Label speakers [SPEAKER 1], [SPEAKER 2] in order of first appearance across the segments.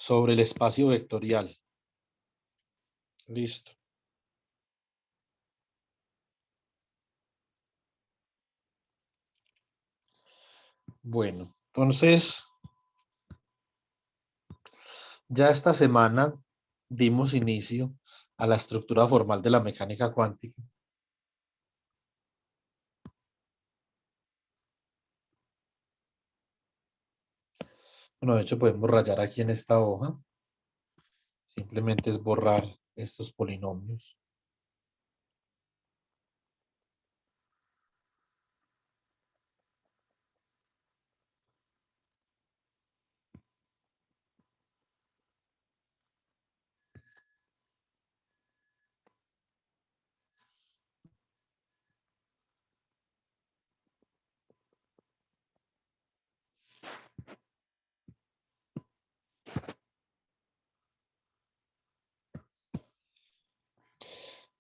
[SPEAKER 1] sobre el espacio vectorial. Listo. Bueno, entonces, ya esta semana dimos inicio a la estructura formal de la mecánica cuántica. Bueno, de hecho podemos rayar aquí en esta hoja. Simplemente es borrar estos polinomios.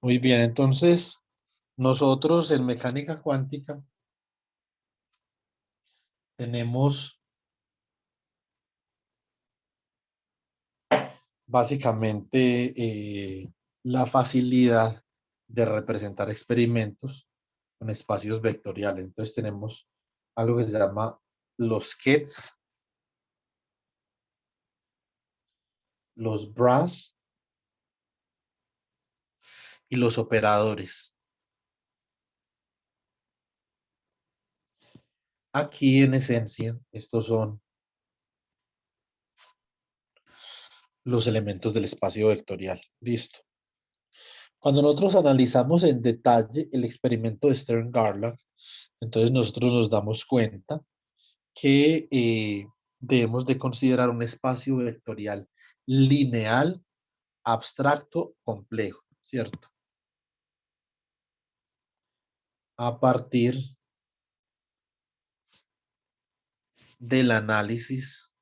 [SPEAKER 1] Muy bien, entonces nosotros en mecánica cuántica tenemos básicamente la facilidad de representar experimentos con espacios vectoriales. Entonces tenemos algo que se llama los kets, los bras y los operadores. Aquí en esencia, estos son los elementos del espacio vectorial. Listo. Cuando nosotros analizamos en detalle el experimento de Stern-Garlock, entonces nosotros nos damos cuenta que debemos de considerar un espacio vectorial lineal, abstracto, complejo, ¿cierto? A partir del análisis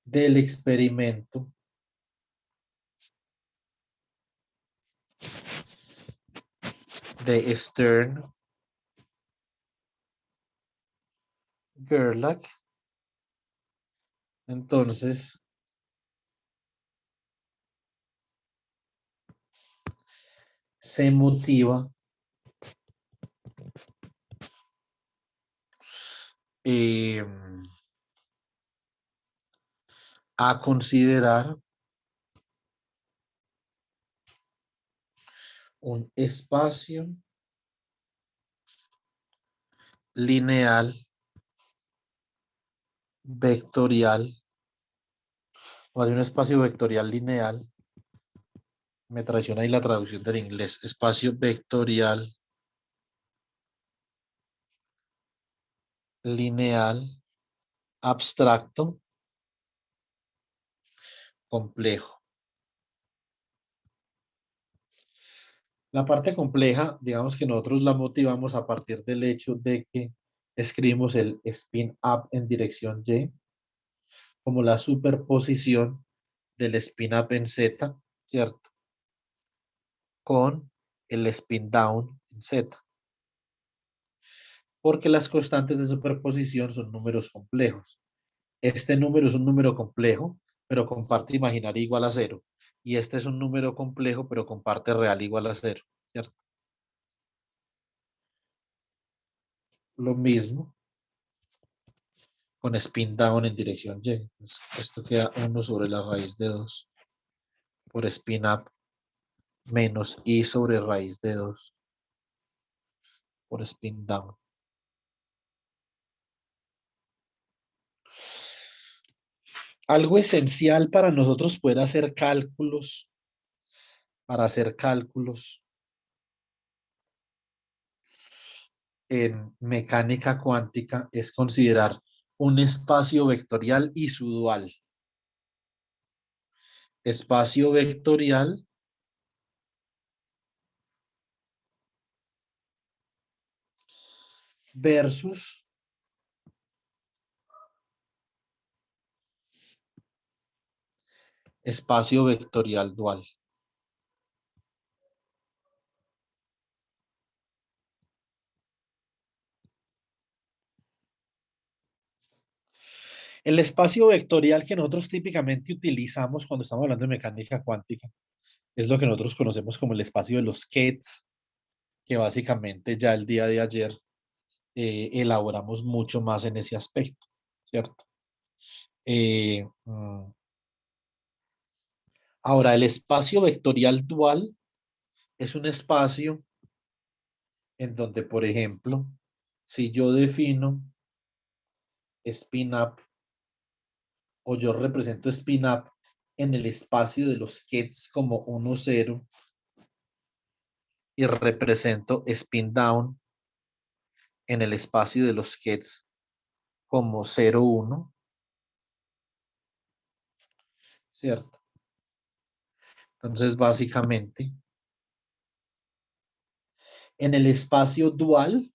[SPEAKER 1] del experimento de Stern-Gerlach, entonces se motiva a considerar un espacio lineal vectorial, o hay un espacio vectorial lineal, me traiciona ahí la traducción del inglés, espacio vectorial lineal abstracto complejo. La parte compleja, digamos que nosotros la motivamos a partir del hecho de que escribimos el spin up en dirección Y como la superposición del spin up en Z, ¿cierto? Con el spin down en Z. Porque las constantes de superposición son números complejos. Este número es un número complejo, pero con parte imaginaria igual a cero. Y este es un número complejo, pero con parte real igual a cero, ¿cierto? Lo mismo con spin down en dirección Y. Pues esto queda 1 sobre la raíz de 2 por spin up menos I sobre raíz de 2 por spin down. Algo esencial para nosotros poder hacer cálculos, para hacer cálculos en mecánica cuántica es considerar un espacio vectorial y su dual. Espacio vectorial versus espacio vectorial dual. El espacio vectorial que nosotros típicamente utilizamos cuando estamos hablando de mecánica cuántica es lo que nosotros conocemos como el espacio de los Qubits, que básicamente ya el día de ayer elaboramos mucho más en ese aspecto, ¿cierto? Eh, mm, Ahora, el espacio vectorial dual es un espacio en donde, por ejemplo, si yo defino spin up o yo represento spin up en el espacio de los Qubits como 1, 0 y represento spin down en el espacio de los Qubits como 0, 1, ¿cierto? Entonces, básicamente, en el espacio dual,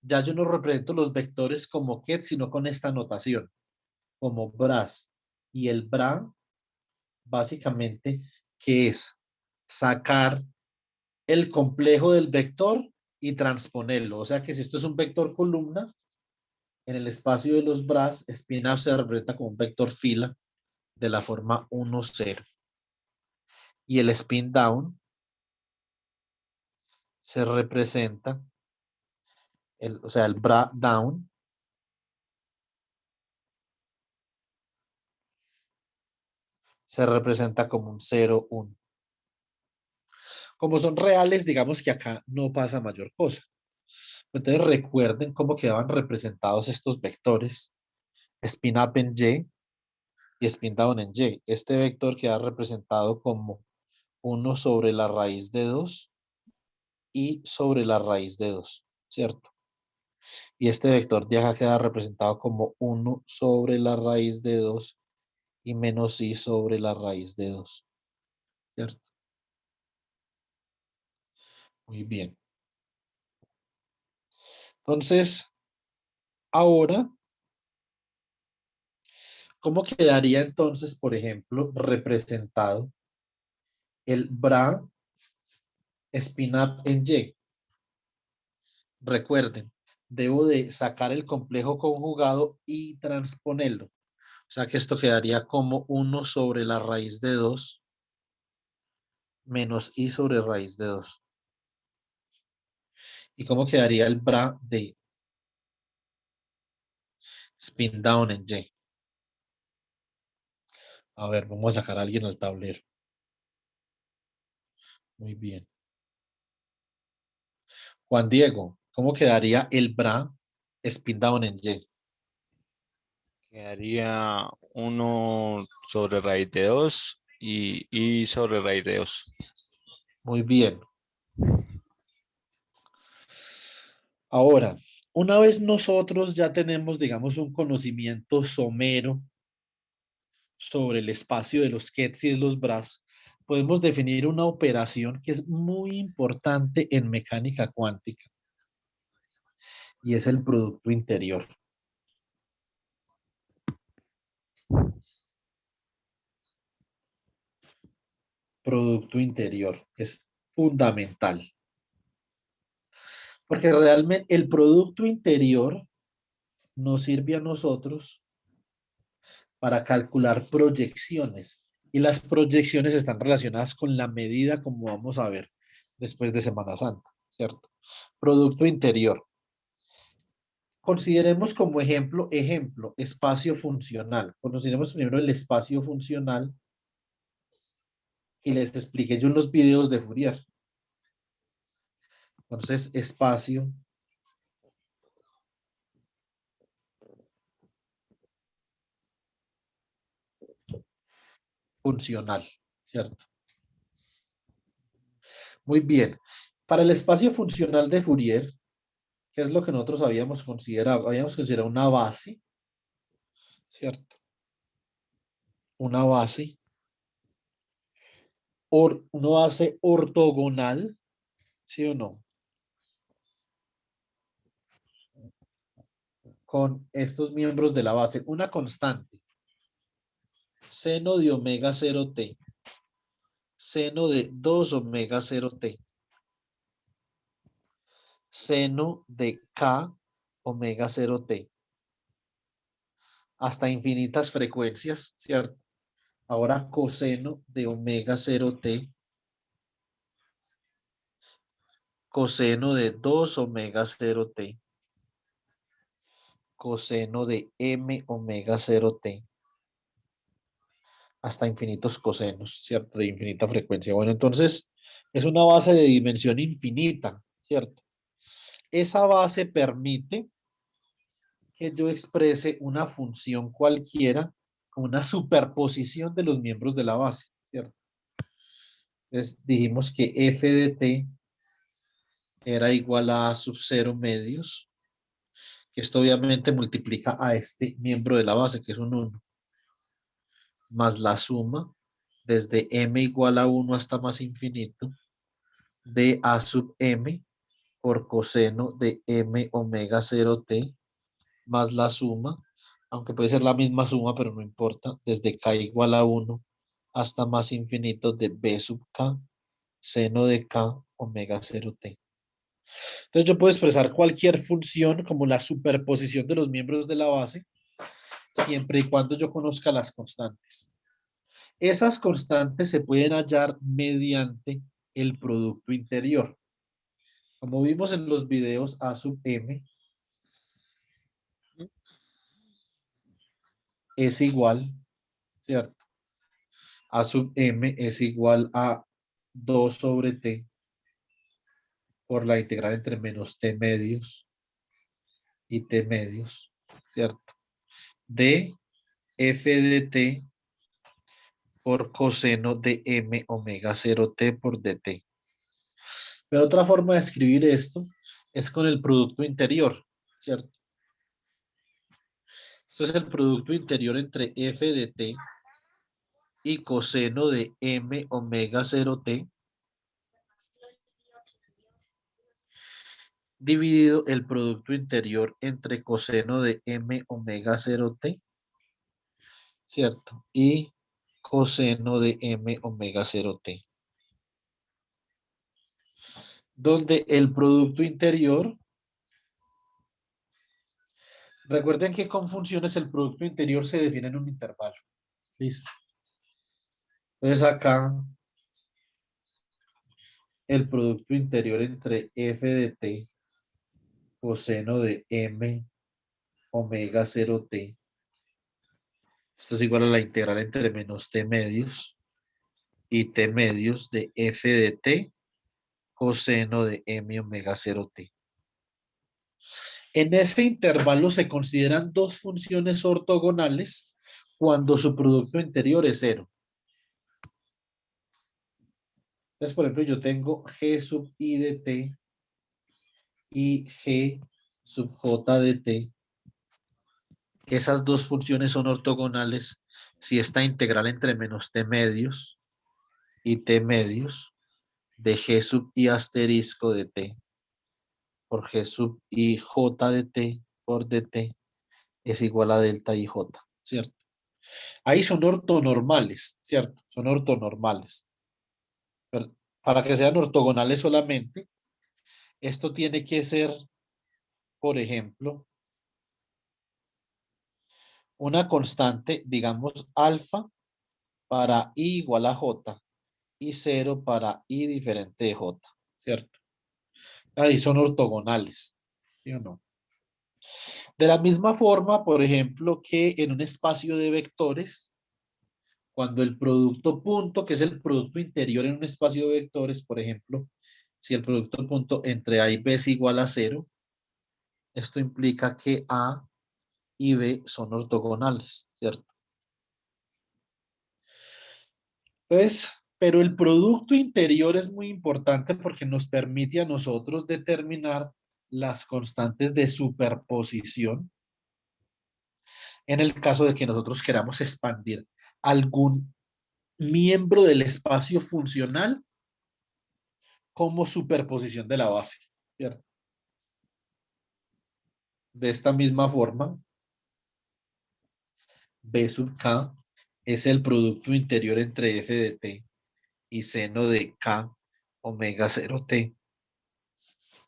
[SPEAKER 1] ya yo no represento los vectores como ket, sino con esta notación, como bras. Y el bra, básicamente, que es sacar el complejo del vector y transponerlo. O sea que si esto es un vector columna, en el espacio de los bras, spin up se representa como un vector fila de la forma 1, 0. Y el spin down se representa, o sea, el bra down se representa como un 0, 1. Como son reales, digamos que acá no pasa mayor cosa. Entonces recuerden cómo quedaban representados estos vectores. Spin up en Y y spin down en Y. Este vector queda representado como 1 sobre la raíz de 2 y sobre la raíz de 2, ¿cierto? Y este vector de acá queda representado como 1 sobre la raíz de 2 y menos I sobre la raíz de 2, ¿cierto? Muy bien. Entonces, ahora, ¿cómo quedaría entonces, por ejemplo, representado el bra spin up en Y? Recuerden, debo de sacar el complejo conjugado y transponerlo. O sea que esto quedaría como 1 sobre la raíz de 2 menos I sobre raíz de 2. ¿Y cómo quedaría el bra de spin down en Y? A ver, vamos a sacar a alguien al tablero. Muy bien. Juan Diego, ¿cómo quedaría el bra spin down en Y?
[SPEAKER 2] Quedaría uno sobre raíz de 2 y sobre raíz de 2.
[SPEAKER 1] Muy bien. Ahora, una vez nosotros ya tenemos, digamos, un conocimiento somero sobre el espacio de los Qubits y de los bras, podemos definir una operación que es muy importante en mecánica cuántica y es el producto interior. Producto interior es fundamental porque realmente el producto interior nos sirve a nosotros para calcular proyecciones y las proyecciones están relacionadas con la medida, como vamos a ver después de Semana Santa, ¿cierto? Producto interior. Consideremos como ejemplo, espacio funcional. Consideremos primero el espacio funcional y les expliqué yo en los videos de Fourier. Entonces, espacio funcional, ¿cierto? Muy bien. Para el espacio funcional de Fourier, ¿qué es lo que nosotros habíamos considerado? Habíamos considerado una base, ¿cierto? Una base, una base ortogonal, ¿sí o no? Con estos miembros de la base, una constante, seno de omega 0 t, seno de 2 omega 0 t, seno de k omega 0 t. hasta infinitas frecuencias, ¿cierto? Ahora coseno de omega 0t, coseno de 2 omega 0t, coseno de m omega 0t, hasta infinitos cosenos, ¿cierto? De infinita frecuencia. Bueno, entonces es una base de dimensión infinita, ¿cierto? Esa base permite que yo exprese una función cualquiera como una superposición de los miembros de la base, ¿cierto? Entonces dijimos que f de t era igual a sub 0 medios, que esto obviamente multiplica a este miembro de la base, que es un 1, más la suma desde m igual a 1 hasta más infinito de a sub m por coseno de m omega 0t más la suma, aunque puede ser la misma suma, pero no importa, desde k igual a 1 hasta más infinito de b sub k, seno de k, omega 0t. Entonces yo puedo expresar cualquier función como la superposición de los miembros de la base, siempre y cuando yo conozca las constantes. Esas constantes se pueden hallar mediante el producto interior. Como vimos en los videos, a sub m es igual, ¿cierto? A sub m es igual a 2 sobre t por la integral entre menos t medios y t medios, ¿cierto? De f de t por coseno de m omega 0t por dt. Pero otra forma de escribir esto es con el producto interior, ¿cierto? Esto es el producto interior entre f de t y coseno de m omega 0t dividido el producto interior entre coseno de m omega 0t, ¿cierto? Y coseno de m omega 0t, donde el producto interior, recuerden que con funciones el producto interior se define en un intervalo. Listo. Entonces acá el producto interior entre f de t coseno de m omega 0t. Esto es igual a la integral entre menos t medios y t medios de f de t coseno de m omega 0t. En este intervalo se consideran dos funciones ortogonales cuando su producto interior es cero. Entonces, por ejemplo, yo tengo g sub i de t y g sub j de t. Esas dos funciones son ortogonales si esta integral entre menos t medios y t medios de g sub i asterisco de t por g sub i j de t por dt es igual a delta i j, ¿cierto? Ahí son ortonormales, ¿cierto? Son ortonormales. Pero para que sean ortogonales solamente, esto tiene que ser, por ejemplo, una constante, digamos, alfa para i igual a j y cero para i diferente de j, ¿cierto? Ahí son ortogonales, ¿sí o no? De la misma forma, por ejemplo, que en un espacio de vectores, cuando el producto punto, que es el producto interior en un espacio de vectores, por ejemplo, si el producto punto entre A y B es igual a cero, esto implica que A y B son ortogonales, ¿cierto? Entonces, pero el producto interior es muy importante porque nos permite a nosotros determinar las constantes de superposición en el caso de que nosotros queramos expandir algún miembro del espacio funcional como superposición de la base, ¿cierto? De esta misma forma, B sub K es el producto interior entre f de t y seno de K omega 0t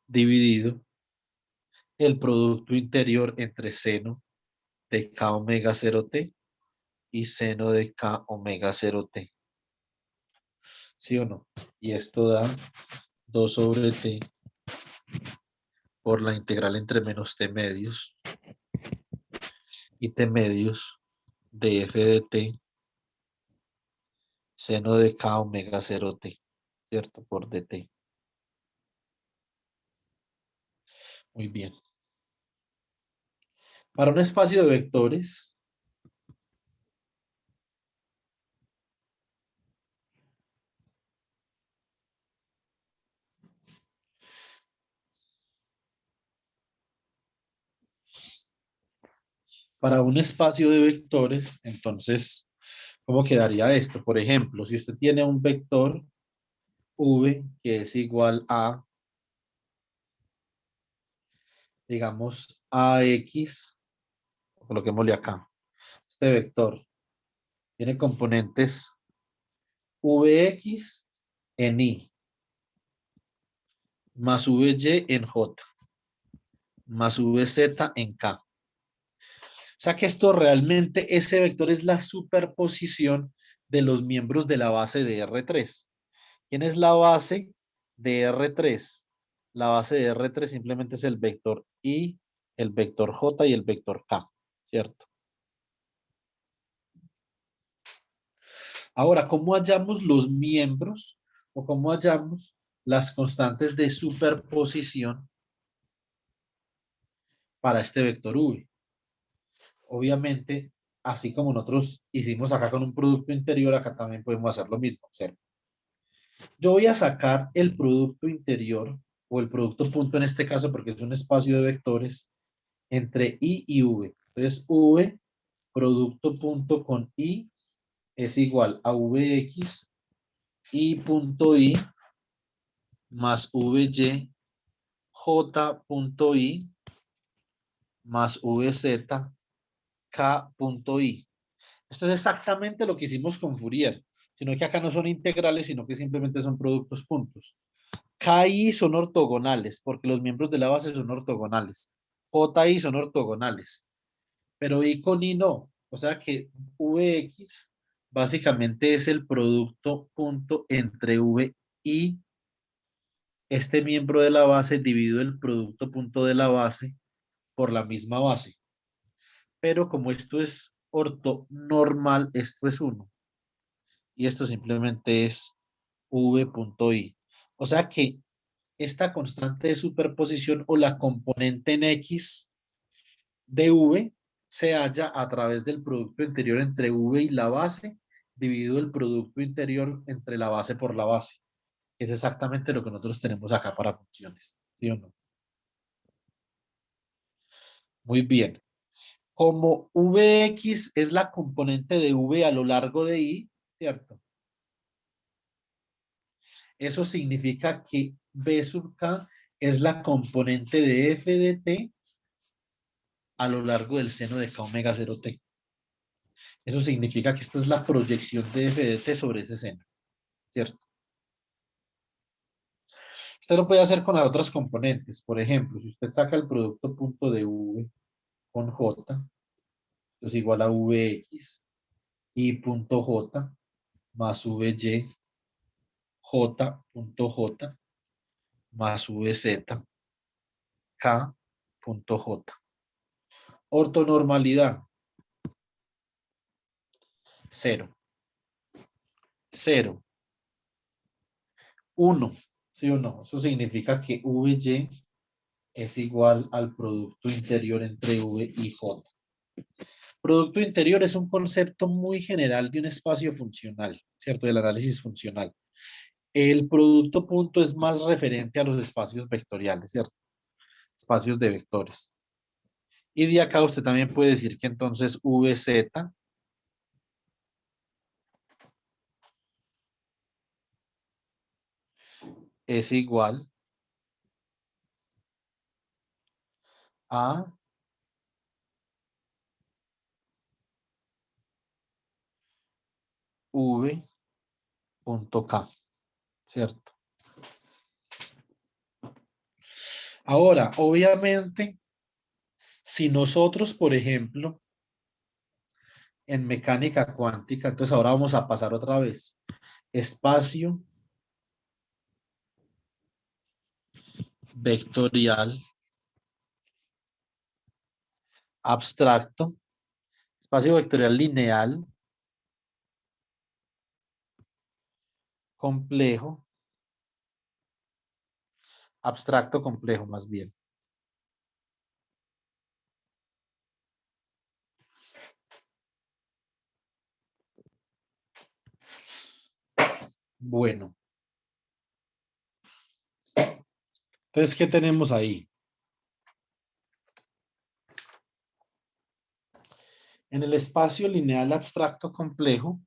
[SPEAKER 1] dividido el producto interior entre seno de K omega 0T y seno de K omega 0T. ¿Sí o no? Y esto da 2 sobre T por la integral entre menos T medios y T medios de F de T seno de K omega 0T, ¿cierto? Por dt. Muy bien. Para un espacio de vectores, entonces, ¿cómo quedaría esto? Por ejemplo, si usted tiene un vector v que es igual a, digamos, ax, coloquémosle acá, este vector tiene componentes vx en i, más vy en j, más vz en k. O sea que esto realmente, ese vector es la superposición de los miembros de la base de R3. ¿Quién es la base de R3? La base de R3 simplemente es el vector I, el vector J y el vector K, ¿cierto? Ahora, ¿cómo hallamos los miembros o cómo hallamos las constantes de superposición para este vector V? Obviamente, así como nosotros hicimos acá con un producto interior, acá también podemos hacer lo mismo. Observa. Yo voy a sacar el producto interior o el producto punto en este caso porque es un espacio de vectores entre I y V. Entonces, V producto punto con I es igual a Vx I punto I más Vy J punto I más Vz K punto I. Esto es exactamente lo que hicimos con Fourier, sino que acá no son integrales, sino que simplemente son productos puntos. K y I son ortogonales, porque los miembros de la base son ortogonales. J y I son ortogonales, pero I con I no. O sea que Vx básicamente es el producto punto entre V y este miembro de la base dividido el producto punto de la base por la misma base. Pero como esto es ortonormal, esto es 1. Y esto simplemente es V.I. O sea que esta constante de superposición o la componente en X de V se halla a través del producto interior entre V y la base, dividido el producto interior entre la base por la base. Es exactamente lo que nosotros tenemos acá para funciones. ¿Sí o no? Muy bien. Como Vx es la componente de V a lo largo de I, ¿cierto? Eso significa que B sub K es la componente de F de T a lo largo del seno de K omega 0T. Eso significa que esta es la proyección de F de T sobre ese seno, ¿cierto? Usted lo puede hacer con las otras componentes. Por ejemplo, si usted saca el producto punto de V con J, es igual a Vx y punto J más Vy J punto J más Vz K punto J. Ortonormalidad, 0. 0. 1. ¿Sí o no? Eso significa que Vy es igual al producto interior entre V y J. Producto interior es un concepto muy general de un espacio funcional, ¿cierto? Del análisis funcional. El producto punto es más referente a los espacios vectoriales, ¿cierto? Espacios de vectores. Y de acá usted también puede decir que entonces Vz es igual a V.K, ¿cierto? Ahora, obviamente, si nosotros, por ejemplo, en mecánica cuántica. Entonces ahora vamos a pasar otra vez. Espacio vectorial abstracto, espacio vectorial lineal complejo, abstracto complejo más bien. Bueno, entonces, ¿qué tenemos ahí? En el espacio lineal abstracto complejo,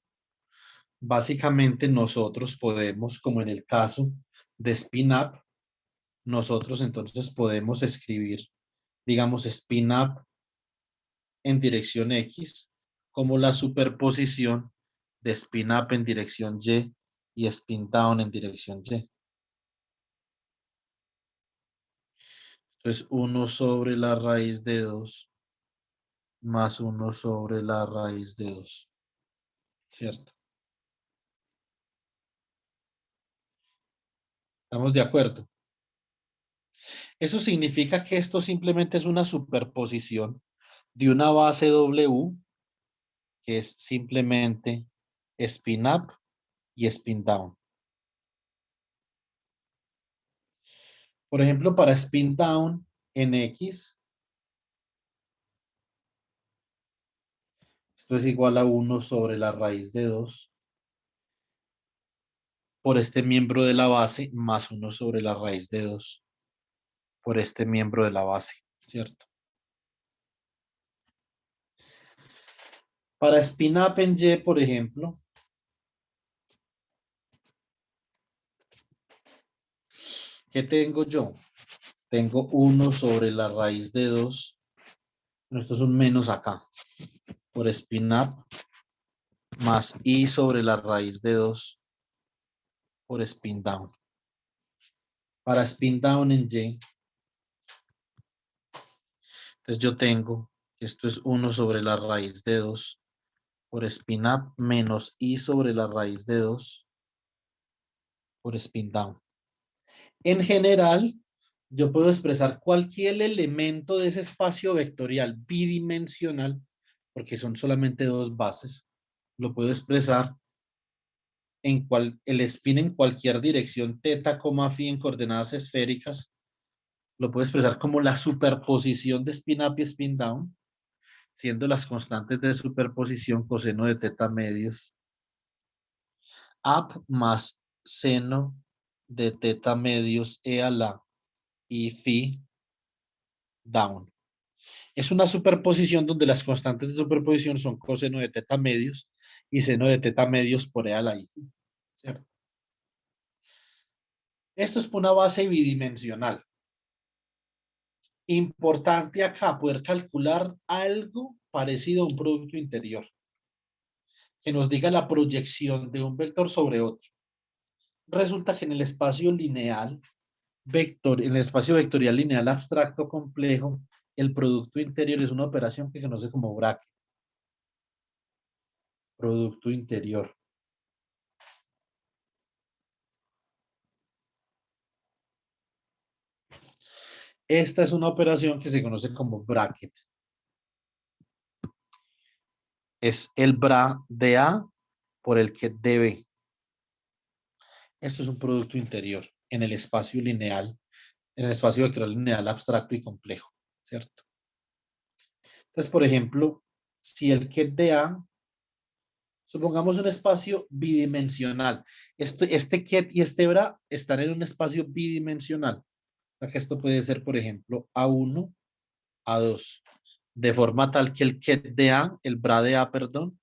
[SPEAKER 1] básicamente nosotros podemos, como en el caso de spin-up, nosotros entonces podemos escribir, digamos, spin-up en dirección X como la superposición de spin-up en dirección y spin-down en dirección Y. Entonces, 1 sobre la raíz de 2 más 1 sobre la raíz de 2, ¿cierto? ¿Estamos de acuerdo? Eso significa que esto simplemente es una superposición de una base W, que es simplemente spin up y spin down. Por ejemplo, para spin down en X, esto es igual a 1 sobre la raíz de 2 por este miembro de la base más 1 sobre la raíz de 2 por este miembro de la base, ¿cierto? Para spin up en Y, por ejemplo, ¿qué tengo yo? Tengo 1 sobre la raíz de 2. Bueno, esto es un menos acá. Por spin up más I sobre la raíz de 2 por spin down. Para spin down en Y, entonces yo tengo que esto es 1 sobre la raíz de 2 por spin up menos I sobre la raíz de 2 por spin down. En general, yo puedo expresar cualquier elemento de ese espacio vectorial bidimensional, porque son solamente dos bases. Lo puedo expresar en el spin en cualquier dirección, teta, phi en coordenadas esféricas. Lo puedo expresar como la superposición de spin up y spin down, siendo las constantes de superposición coseno de teta medios, up más seno de teta medios e a la y phi down. Es una superposición donde las constantes de superposición son coseno de teta medios y seno de teta medios por e a la i, ¿cierto? Esto es por una base bidimensional. Importante acá poder calcular algo parecido a un producto interior que nos diga la proyección de un vector sobre otro. Resulta que en el espacio lineal, en el espacio vectorial lineal abstracto complejo, el producto interior es una operación que se conoce como bracket. Producto interior. Esta es una operación que se conoce como bracket. Es el bra de A por el que de B. Esto es un producto interior en el espacio lineal, en el espacio vectorial lineal abstracto y complejo, ¿cierto? Entonces, por ejemplo, si el ket de A, supongamos un espacio bidimensional, este ket y este bra están en un espacio bidimensional. O sea que esto puede ser, por ejemplo, A1, A2, de forma tal que el ket de A, el bra de A, perdón,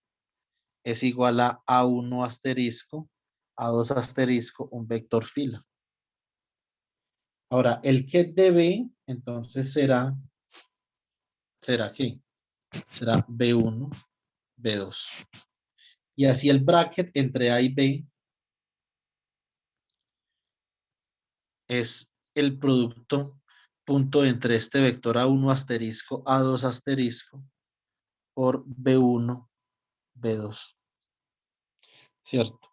[SPEAKER 1] es igual a A1 asterisco, A2 asterisco, un vector fila. Ahora, el ket de B, entonces ¿será qué? Será B1, B2. Y así el bracket entre A y B es el producto punto entre este vector A1 asterisco, A2 asterisco por B1, B2, ¿cierto?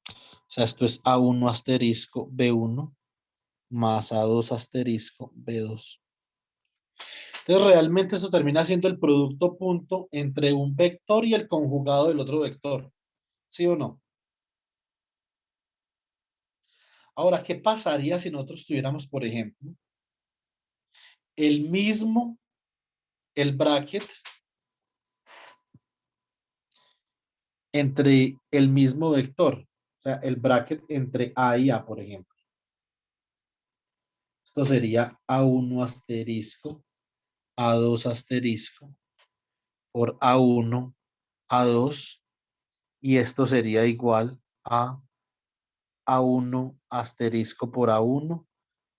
[SPEAKER 1] O sea, esto es A1 asterisco B1 más A2 asterisco B2. Entonces, realmente eso termina siendo el producto punto entre un vector y el conjugado del otro vector. ¿Sí o no? Ahora, ¿qué pasaría si nosotros tuviéramos, por ejemplo, el mismo, el bracket entre el mismo vector? O sea, el bracket entre A y A, por ejemplo. Esto sería A1 asterisco, A2 asterisco por A1, A2, y esto sería igual a A1 asterisco por A1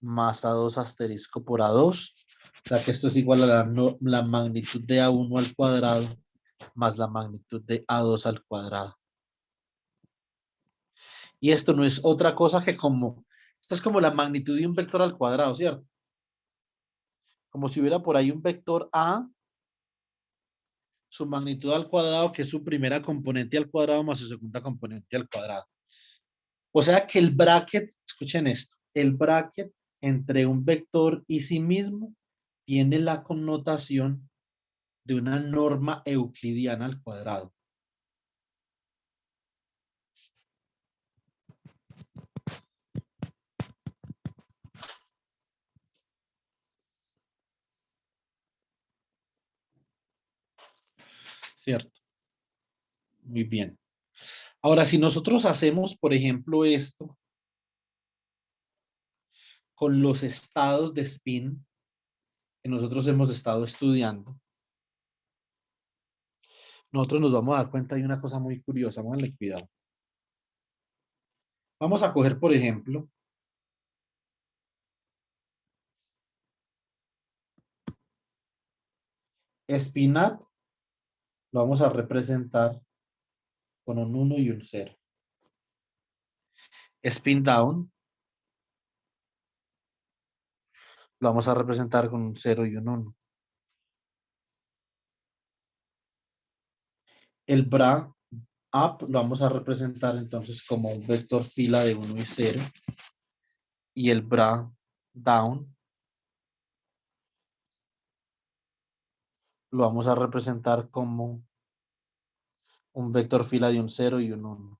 [SPEAKER 1] más A2 asterisco por A2. O sea que esto es igual a la magnitud de A1 al cuadrado más la magnitud de A2 al cuadrado. Y esto no es otra cosa que esto es como la magnitud de un vector al cuadrado, ¿cierto? Como si hubiera por ahí un vector A, su magnitud al cuadrado, que es su primera componente al cuadrado más su segunda componente al cuadrado. O sea que el bracket, escuchen esto, el bracket entre un vector y sí mismo tiene la connotación de una norma euclidiana al cuadrado. ¿Cierto? Muy bien. Ahora, si nosotros hacemos, por ejemplo, esto con los estados de spin que nosotros hemos estado estudiando, nosotros nos vamos a dar cuenta de una cosa muy curiosa. Vamos a cuidado. Vamos a coger, por ejemplo, spin up, lo vamos a representar con un 1 y un 0. Spin down, lo vamos a representar con un 0 y un 1. El bra up lo vamos a representar entonces como un vector fila de 1 y 0. Y el bra down lo vamos a representar como un vector fila de un 0 y un 1.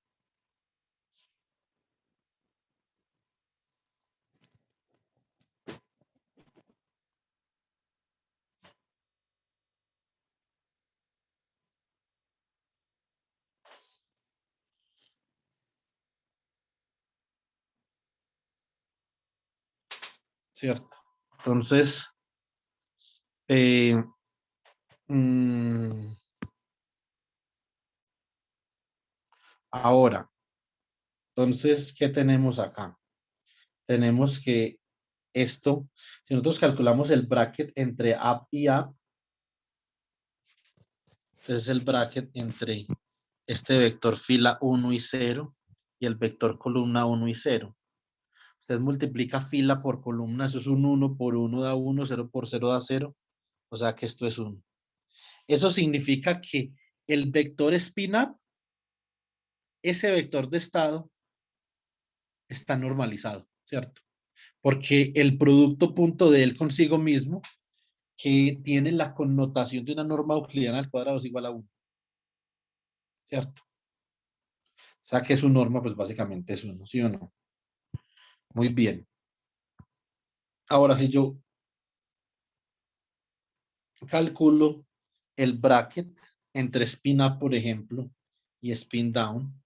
[SPEAKER 1] ¿Cierto? Entonces, eh, mm, ahora, entonces, ¿qué tenemos acá? Tenemos que esto, si nosotros calculamos el bracket entre up y up, es el bracket entre este vector fila 1 y 0 y el vector columna 1 y 0. Usted multiplica fila por columna, eso es un 1 por 1 da 1, 0 por 0 da 0, o sea que esto es 1. Eso significa que el vector spin up, ese vector de estado, está normalizado, ¿cierto? Porque el producto punto de él consigo mismo, que tiene la connotación de una norma euclidiana al cuadrado, es igual a 1, ¿cierto? O sea que su norma, pues básicamente es 1, ¿sí o no? Muy bien. Ahora, si yo calculo el bracket entre spin up, por ejemplo, y spin down,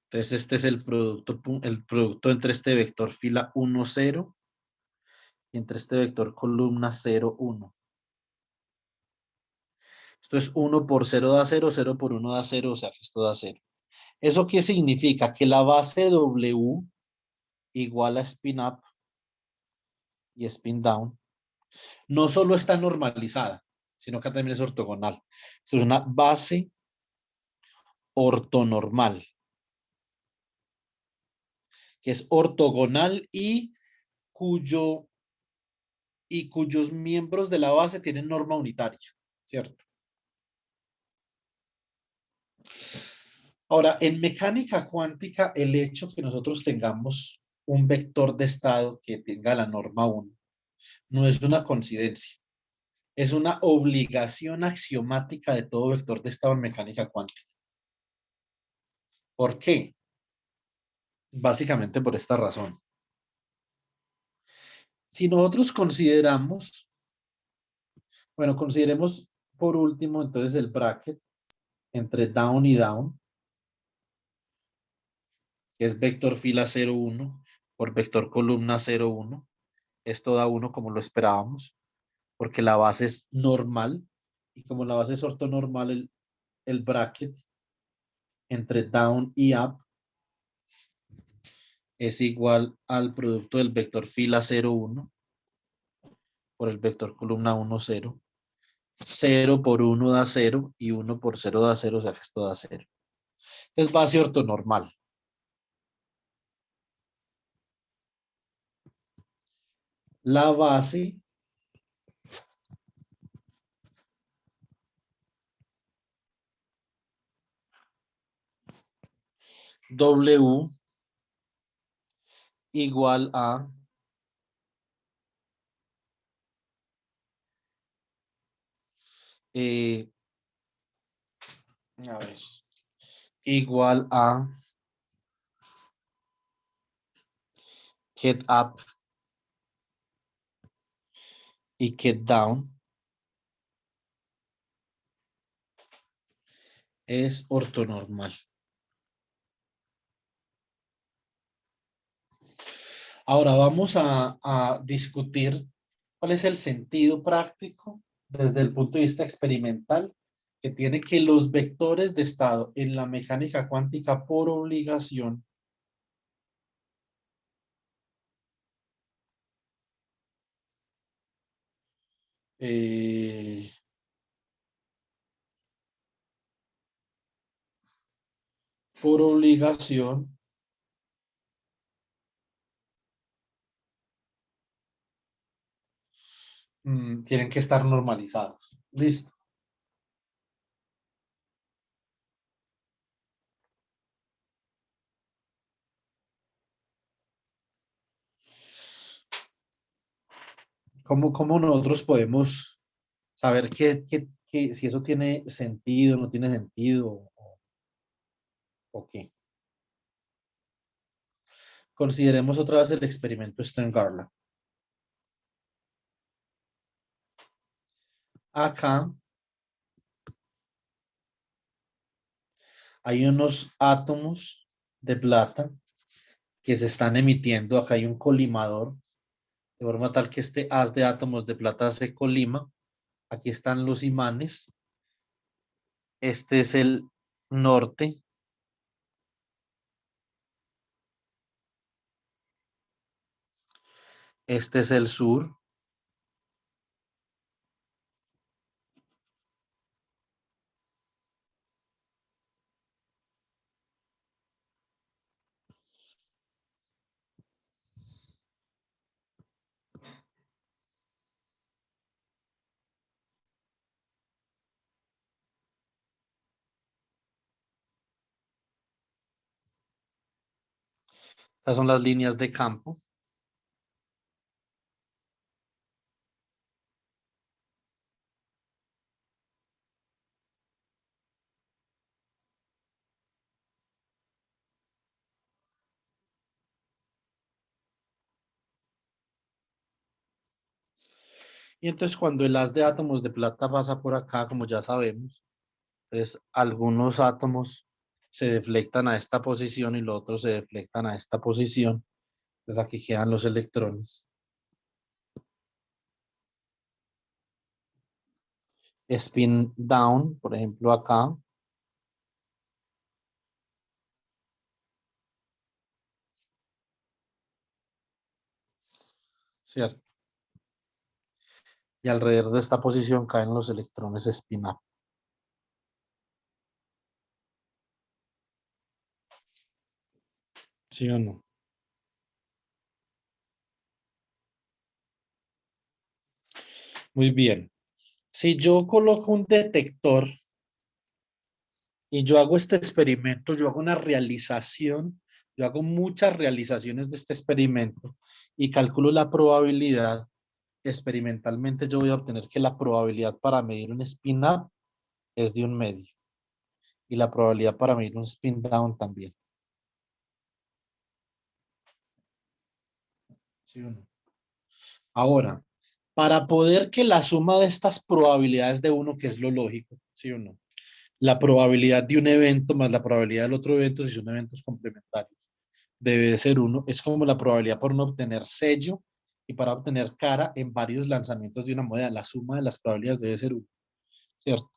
[SPEAKER 1] entonces este es el producto entre este vector fila 1, 0 y entre este vector columna 0, 1. Esto es 1 por 0 da 0, 0 por 1 da 0, o sea que esto da 0. ¿Eso qué significa? Que la base W igual a spin up y spin down no solo está normalizada, sino que también es ortogonal. Esto es una base ortonormal, que es ortogonal y cuyos miembros de la base tienen norma unitaria, ¿cierto? Ahora, en mecánica cuántica, el hecho que nosotros tengamos un vector de estado que tenga la norma uno no es una coincidencia, es una obligación axiomática de todo vector de estado en mecánica cuántica. ¿Por qué? Básicamente por esta razón. Si nosotros consideramos, bueno, consideremos por último entonces el bracket entre down y down, que es vector fila 0,1 por vector columna 0,1. Esto da 1 como lo esperábamos, porque la base es normal, y como la base es ortonormal, el bracket entre down y up es igual al producto del vector fila 0,1 por el vector columna 1, 0. 0 por 1 da 0 y 1 por 0 da 0, o sea que esto da 0. Es base ortonormal. La base W igual eh, a ver, igual a get up y get down es ortonormal. Ahora vamos a discutir cuál es el sentido práctico desde el punto de vista experimental que tiene que los vectores de estado en la mecánica cuántica por obligación eh, por obligación tienen que estar normalizados. Listo. ¿Cómo nosotros podemos saber si eso tiene sentido, no tiene sentido o qué? Consideremos otra vez el experimento Stern-Garland. Acá hay unos átomos de plata que se están emitiendo. Acá hay un colimador, de forma tal que este haz de átomos de plata se colima. Aquí están los imanes. Este es el norte. Este es el sur. Estas son las líneas de campo. Y entonces cuando el haz de átomos de plata pasa por acá, como ya sabemos, pues algunos átomos se deflectan a esta posición y los otros se deflectan a esta posición. Entonces aquí quedan los electrones. Spin down, por ejemplo, acá. ¿Cierto? Y alrededor de esta posición caen los electrones spin up. ¿Sí o no? Muy bien. Si yo coloco un detector y yo hago este experimento, yo hago una realización, yo hago muchas realizaciones de este experimento y calculo la probabilidad, experimentalmente yo voy a obtener que la probabilidad para medir un spin up es de 1/2 y la probabilidad para medir un spin down también. ¿Sí o no? Ahora, para poder que la suma de estas probabilidades de uno, que es lo lógico, ¿sí o no? La probabilidad de un evento más la probabilidad del otro evento, si son eventos complementarios, debe de ser 1. Es como la probabilidad por no obtener sello y para obtener cara en varios lanzamientos de una moneda. La suma de las probabilidades debe ser 1, ¿cierto?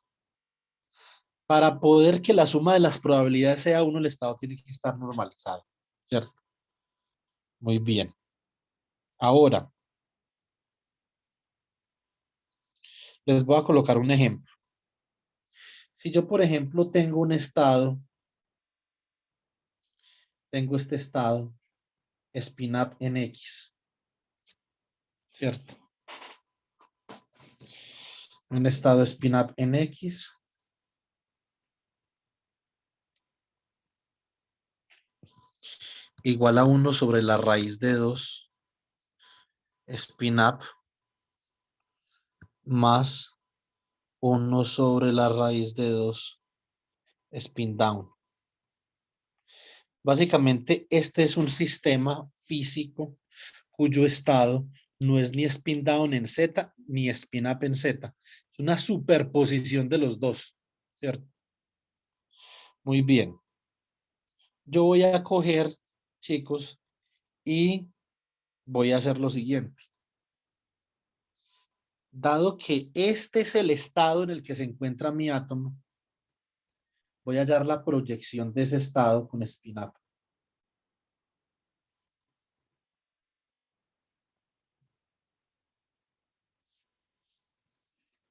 [SPEAKER 1] Para poder que la suma de las probabilidades sea 1, el estado tiene que estar normalizado, ¿cierto? Muy bien. Ahora, les voy a colocar un ejemplo. Si yo, por ejemplo, tengo un estado, tengo este estado, spin up en X, ¿cierto? Un estado spin up en X igual a 1 sobre la raíz de 2 spin up más 1 sobre la raíz de 2 spin down. Básicamente, este es un sistema físico cuyo estado no es ni spin down en Z ni spin up en Z. Es una superposición de los dos, ¿cierto? Muy bien. Yo voy a coger, chicos, y voy a hacer lo siguiente. Dado que este es el estado en el que se encuentra mi átomo, voy a hallar la proyección de ese estado con spin up.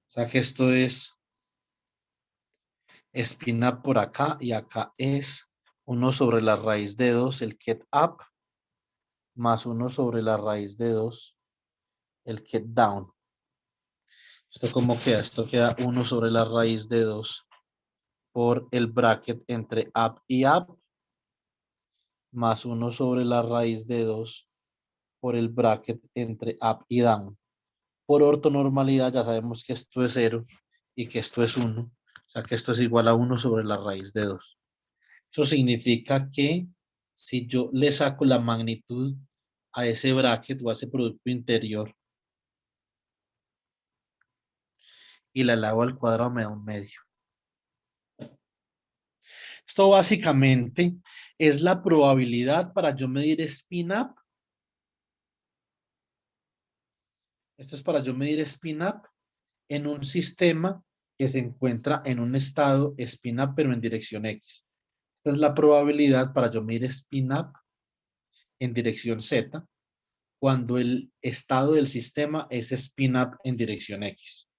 [SPEAKER 1] O sea que esto es spin up por acá y acá es 1 sobre la raíz de 2 el get up más 1 sobre la raíz de 2 el get down. ¿Esto cómo queda? Esto queda 1 sobre la raíz de 2 por el bracket entre up y up más 1 sobre la raíz de 2 por el bracket entre up y down. Por ortonormalidad ya sabemos que esto es 0 y que esto es 1. O sea que esto es igual a 1 sobre la raíz de 2. Eso significa que si yo le saco la magnitud a ese bracket o a ese producto interior y la elavo al cuadrado me da 1/2. Esto básicamente es la probabilidad para yo medir spin up. Esto es para yo medir spin up en un sistema que se encuentra en un estado spin up pero en dirección X. Esta es la probabilidad para yo medir spin up en dirección Z cuando el estado del sistema es spin up en dirección X.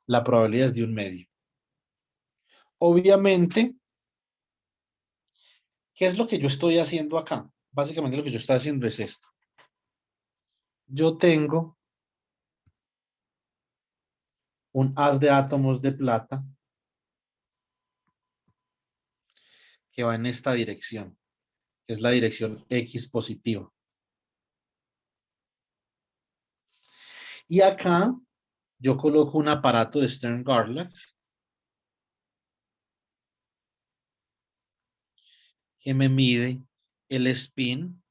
[SPEAKER 1] La probabilidad es de 1/2. Obviamente, ¿qué es lo que yo estoy haciendo acá? Básicamente lo que yo estoy haciendo es esto. Yo tengo un haz de átomos de plata que va en esta dirección, que es la dirección X positiva. Y acá yo coloco un aparato de Stern-Garlock que me mide el spin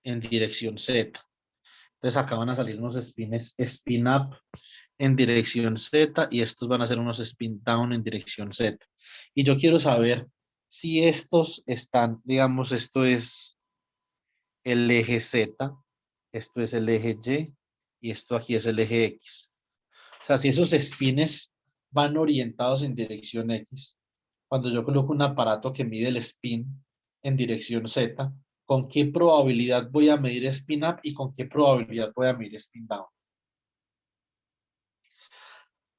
[SPEAKER 1] en dirección Z. Entonces acá van a salir unos spins spin up en dirección Z y estos van a ser unos spin down en dirección Z. Y yo quiero saber si estos están, digamos, esto es el eje Z, esto es el eje Y y esto aquí es el eje X. O sea, si esos spins van orientados en dirección X, cuando yo coloco un aparato que mide el spin en dirección Z, ¿con qué probabilidad voy a medir spin up y con qué probabilidad voy a medir spin down?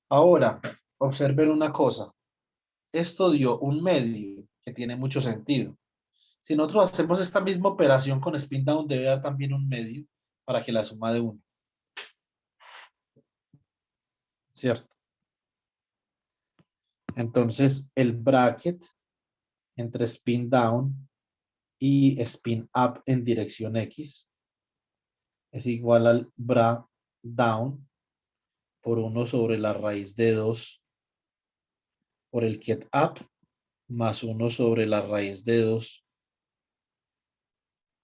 [SPEAKER 1] Ahora, observen una cosa. Esto dio un medio que tiene mucho sentido. Si nosotros hacemos esta misma operación con spin down, debe dar también un medio para que la suma de 1. ¿Cierto? Entonces, el bracket entre spin down y spin up en dirección X es igual al bra down por 1 sobre la raíz de 2 por el get up más 1 sobre la raíz de 2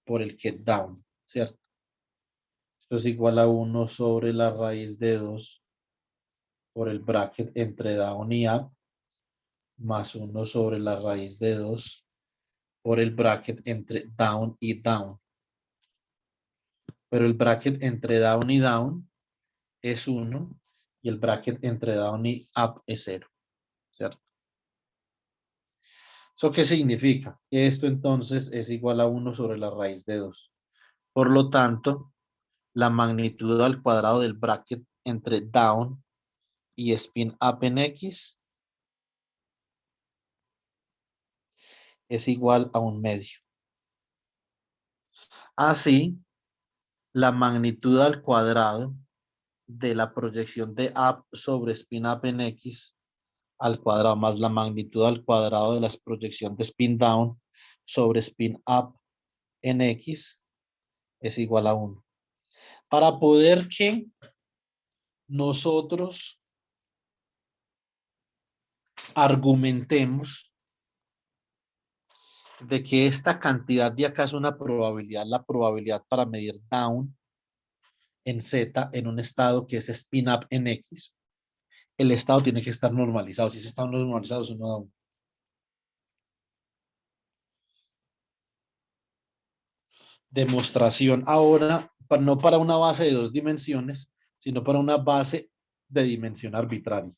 [SPEAKER 1] por el get down, ¿cierto? Esto es igual a 1 sobre la raíz de 2 por el bracket entre down y up más 1 sobre la raíz de 2 por el bracket entre down y down. Pero el bracket entre down y down es 1 y el bracket entre down y up es 0, ¿cierto? ¿Eso qué significa? Esto entonces es igual a 1 sobre la raíz de 2. Por lo tanto, la magnitud al cuadrado del bracket entre down y spin up en X es igual a 1/2. Así, la magnitud al cuadrado de la proyección de up sobre spin up en X al cuadrado más la magnitud al cuadrado de la proyección de spin down sobre spin up en X es igual a 1. Para poder que nosotros argumentemos de que esta cantidad de acá es una probabilidad, la probabilidad para medir down en Z en un estado que es spin up en X, el estado tiene que estar normalizado. Si ese estado no es normalizado, es uno down. Demostración ahora, no para una base de 2 dimensiones, sino para una base de dimensión arbitraria.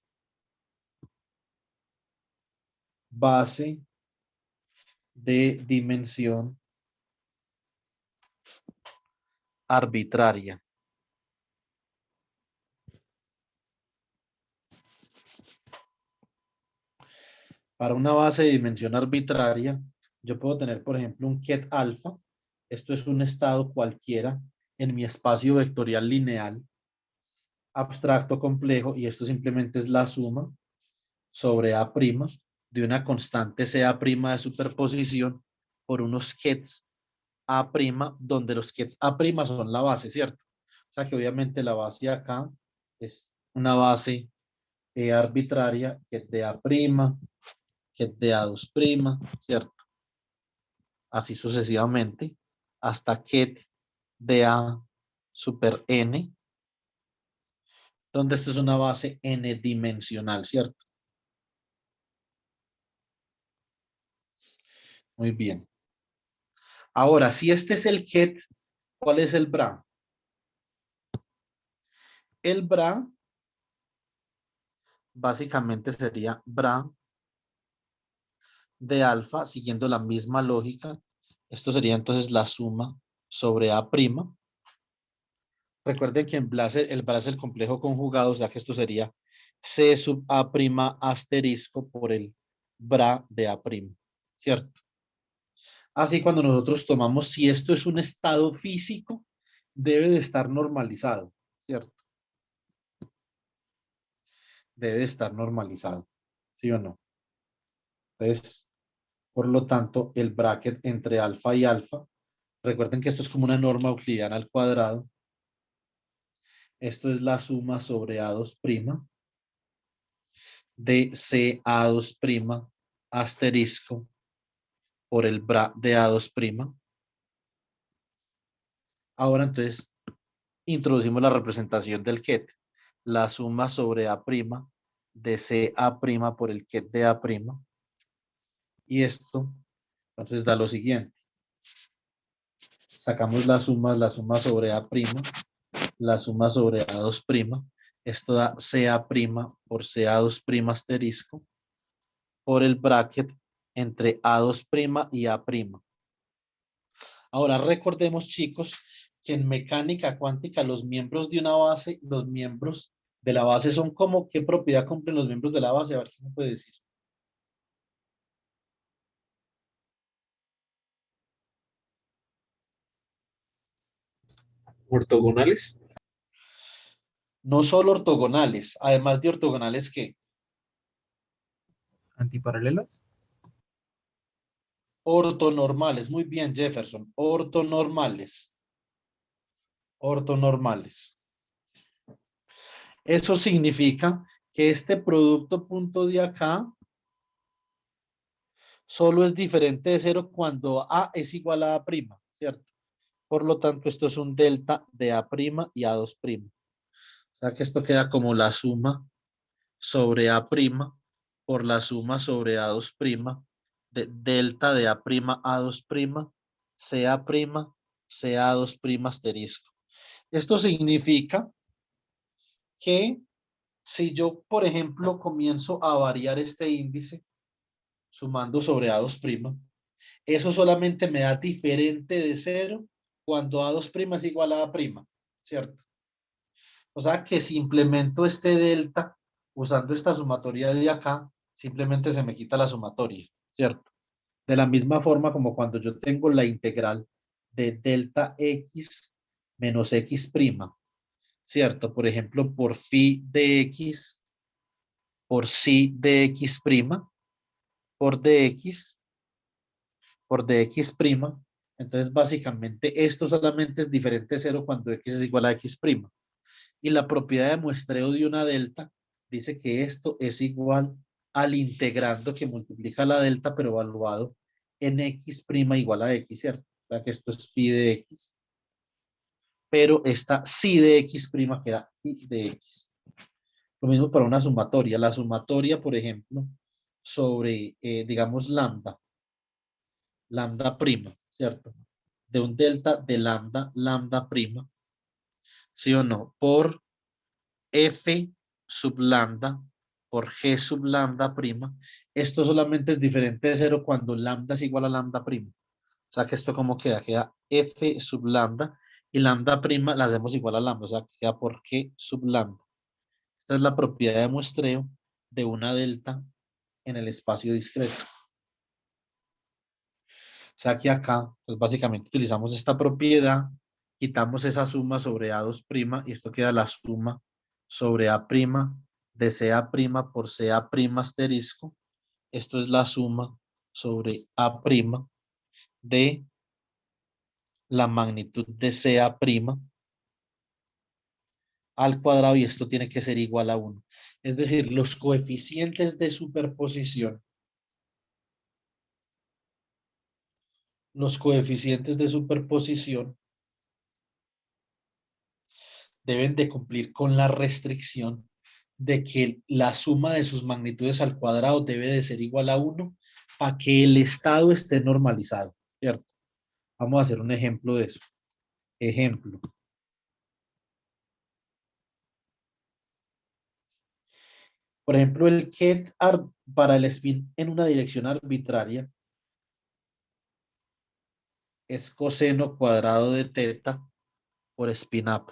[SPEAKER 1] Base de dimensión arbitraria. Para una base de dimensión arbitraria, yo puedo tener, por ejemplo, un ket alfa. Esto es un estado cualquiera en mi espacio vectorial lineal abstracto complejo y esto simplemente es la suma sobre A' de una constante CA' de superposición por unos kets A', donde los kets A' son la base, ¿cierto? O sea que obviamente la base acá es una base arbitraria, ket de A', ket de A2', ¿cierto? Así sucesivamente, hasta ket de A super n, donde esta es una base n dimensional, ¿cierto? Muy bien. Ahora, si este es el ket, ¿cuál es el bra? El bra básicamente sería bra de alfa, siguiendo la misma lógica. Esto sería entonces la suma sobre A'. Recuerden que en el bra es el complejo conjugado, o sea que esto sería C sub A' asterisco por el bra de A', ¿cierto? Así cuando nosotros tomamos, si esto es un estado físico, debe de estar normalizado, ¿cierto? Debe de estar normalizado, ¿sí o no? Entonces, por lo tanto, el bracket entre alfa y alfa, recuerden que esto es como una norma euclidiana al cuadrado. Esto es la suma sobre A2' de CA2' asterisco por el bra de A2'. Ahora entonces introducimos la representación del ket. La suma sobre A' de CA' por el ket de A'. Y esto entonces da lo siguiente. Sacamos la suma sobre A', la suma sobre A2'. Esto da CA' por CA2' asterisco por el bracket entre A2' y A'. Ahora recordemos, chicos, que en mecánica cuántica los miembros de una base, los miembros de la base son como, ¿qué propiedad cumplen los miembros de la base? A ver, ¿qué me puede decir?
[SPEAKER 3] Ortogonales.
[SPEAKER 1] No solo ortogonales, además de ortogonales, ¿qué?
[SPEAKER 3] Antiparalelas.
[SPEAKER 1] Ortonormales. Muy bien, Jefferson. Ortonormales. Ortonormales. Eso significa que este producto punto de acá solo es diferente de cero cuando A es igual a A', ¿cierto? Por lo tanto, esto es un delta de A' y A2'. O sea que esto queda como la suma sobre A' por la suma sobre A2' de delta de A' A2', CA', CA2' asterisco. Esto significa que si yo, por ejemplo, comienzo a variar este índice sumando sobre A2', eso solamente me da diferente de cero cuando A2' es igual a A', ¿cierto? O sea que si implemento este delta usando esta sumatoria de acá, simplemente se me quita la sumatoria, ¿cierto? De la misma forma como cuando yo tengo la integral de delta x menos x', ¿cierto? Por ejemplo, por phi de x, por psi de x', por dx, por dx'. Entonces, básicamente, esto solamente es diferente de cero cuando x es igual a x'. Y la propiedad de muestreo de una delta dice que esto es igual al integrando que multiplica la delta, pero evaluado en x' igual a x, ¿cierto? O sea que esto es phi de x. Pero esta psi de x' queda phi de x. Lo mismo para una sumatoria. La sumatoria, por ejemplo, sobre, digamos, lambda prima, ¿cierto? De un delta de lambda prima, ¿sí o no? Por f sub lambda por g sub lambda prima. Esto solamente es diferente de cero cuando lambda es igual a lambda prima. O sea que esto como queda, queda f sub lambda y lambda prima la hacemos igual a lambda, o sea que queda por g sub lambda. Esta es la propiedad de muestreo de una delta en el espacio discreto. O sea que acá, pues básicamente utilizamos esta propiedad, quitamos esa suma sobre A2' y esto queda la suma sobre A' de CA' por CA' asterisco. Esto es la suma sobre A' de la magnitud de CA' al cuadrado y esto tiene que ser igual a 1. Es decir, los coeficientes de superposición, deben de cumplir con la restricción de que la suma de sus magnitudes al cuadrado debe de ser igual a 1 para que el estado esté normalizado, ¿cierto? Vamos a hacer un ejemplo de eso. Ejemplo. Por ejemplo, el ket para el spin en una dirección arbitraria es coseno cuadrado de teta por spin up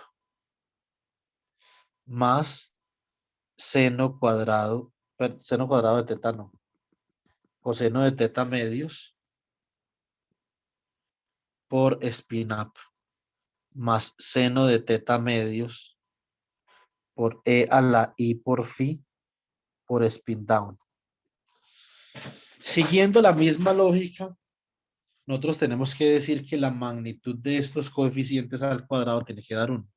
[SPEAKER 1] más seno cuadrado de teta no, coseno de teta medios por spin up más seno de teta medios por e a la i por phi por spin down. Siguiendo la misma lógica, nosotros tenemos que decir que la magnitud de estos coeficientes al cuadrado tiene que dar 1.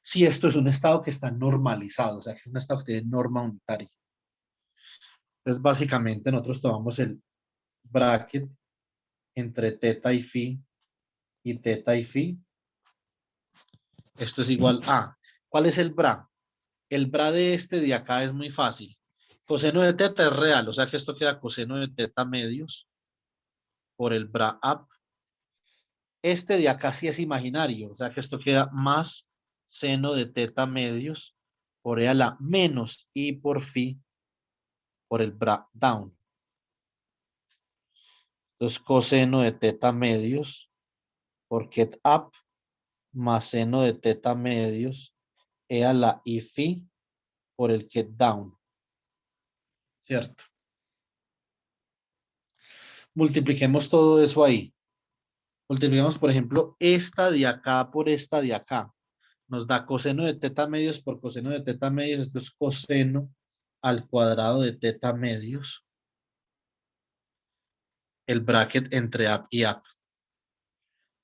[SPEAKER 1] Si esto es un estado que está normalizado, o sea, que es un estado que tiene norma unitaria. Entonces, básicamente, nosotros tomamos el bracket entre teta y teta y phi. Esto es igual a. ¿Cuál es el bra? El bra de este de acá es muy fácil. Coseno de teta es real, o sea que esto queda coseno de teta medios por el bra up. Este de acá sí es imaginario, o sea que esto queda más seno de teta medios por e a la menos i por phi por el bra down. Entonces coseno de teta medios por ket up más seno de teta medios e a la i phi por el ket down. ¿Cierto? Multipliquemos todo eso ahí. Multiplicamos, por ejemplo, esta de acá por esta de acá. Nos da coseno de teta medios por coseno de teta medios. Esto es coseno al cuadrado de teta medios el bracket entre up y up.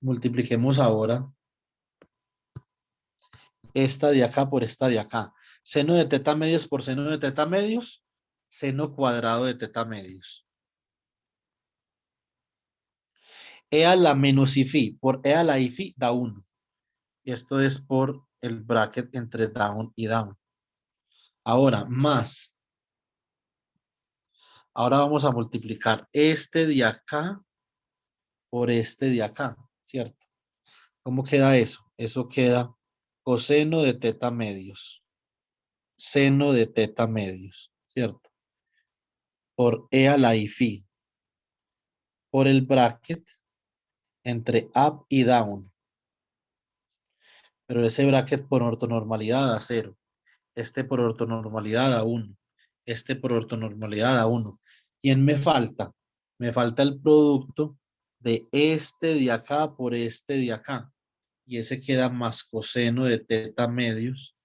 [SPEAKER 1] Multipliquemos ahora esta de acá por esta de acá. Seno de teta medios por seno de teta medios, seno cuadrado de teta medios. E a la menos y phi por e a la y phi da 1. Y esto es por el bracket entre down y down. Ahora, más. Ahora vamos a multiplicar este de acá por este de acá, ¿cierto? ¿Cómo queda eso? Eso queda coseno de teta medios, seno de teta medios, ¿cierto? Por e a la y phi, por el bracket entre up y down. Pero ese bracket por ortonormalidad da 0. Este por ortonormalidad da 1. Este por ortonormalidad da 1. ¿Quién me falta? Me falta el producto de este de acá por este de acá. Y ese queda más coseno de teta medios,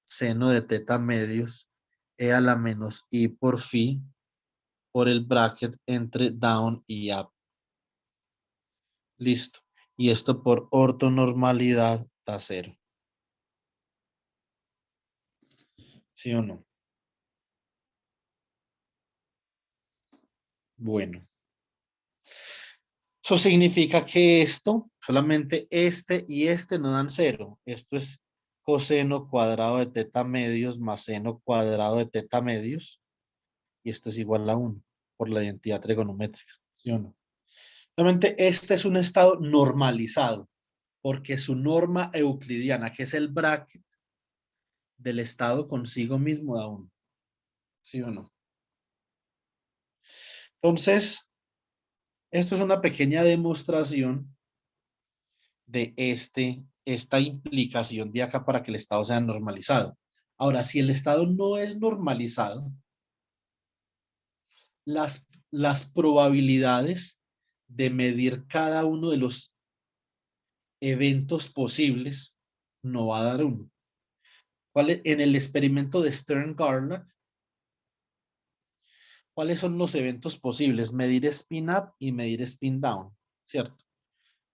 [SPEAKER 1] seno de teta medios, e a la menos i por phi, por el bracket entre down y up. Listo. Y esto por ortonormalidad da 0. ¿Sí o no? Bueno. Eso significa que esto, solamente este y este no dan 0. Esto es coseno cuadrado de teta medios más seno cuadrado de teta medios. Y esto es igual a 1 por la identidad trigonométrica. ¿Sí o no? Solamente este es un estado normalizado porque su norma euclidiana, que es el bracket del estado consigo mismo, da 1. ¿Sí o no? Entonces, esto es una pequeña demostración de esta implicación de acá para que el estado sea normalizado. Ahora, si el estado no es normalizado, las probabilidades de medir cada uno de los eventos posibles no va a dar uno. En el experimento de Stern-Garlock, ¿cuáles son los eventos posibles? Medir spin up y medir spin down, ¿cierto?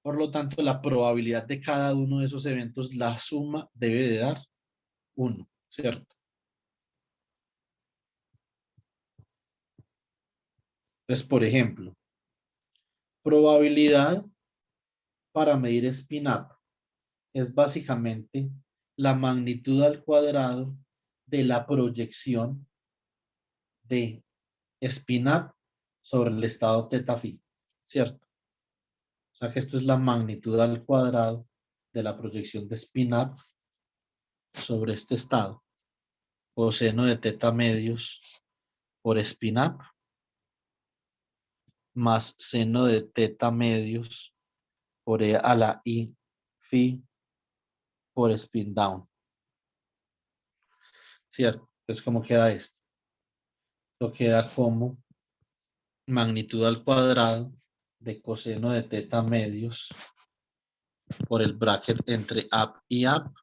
[SPEAKER 1] Por lo tanto, la probabilidad de cada uno de esos eventos, la suma debe de dar 1, ¿cierto? Entonces, por ejemplo, probabilidad para medir spin up es básicamente la magnitud al cuadrado de la proyección de spin up sobre el estado teta phi, ¿cierto? O sea que esto es la magnitud al cuadrado de la proyección de spin up sobre este estado. Coseno de teta medios por spin up más seno de teta medios por e a la i phi por spin down. ¿Cierto? Entonces, ¿cómo queda esto? Esto queda como magnitud al cuadrado de coseno de teta medios por el bracket entre up y up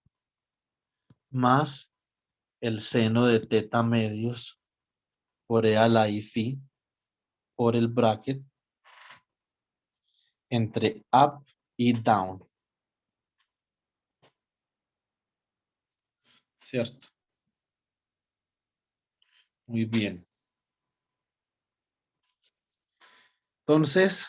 [SPEAKER 1] más el seno de teta medios por e a la i phi por el bracket entre up y down. ¿Cierto? Muy bien. Entonces,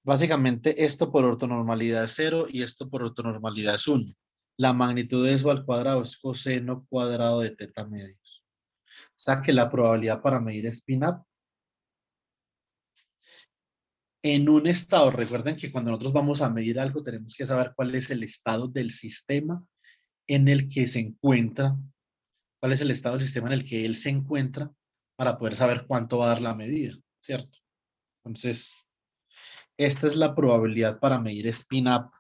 [SPEAKER 1] básicamente esto por ortonormalidad es 0 y esto por ortonormalidad es 1. La magnitud de eso al cuadrado es coseno cuadrado de teta medios. O sea que la probabilidad para medir spin up en un estado, recuerden que cuando nosotros vamos a medir algo tenemos que saber cuál es el estado del sistema en el que se encuentra, cuál es el estado del sistema en el que él se encuentra para poder saber cuánto va a dar la medida, ¿cierto? Entonces, esta es la probabilidad para medir spin up,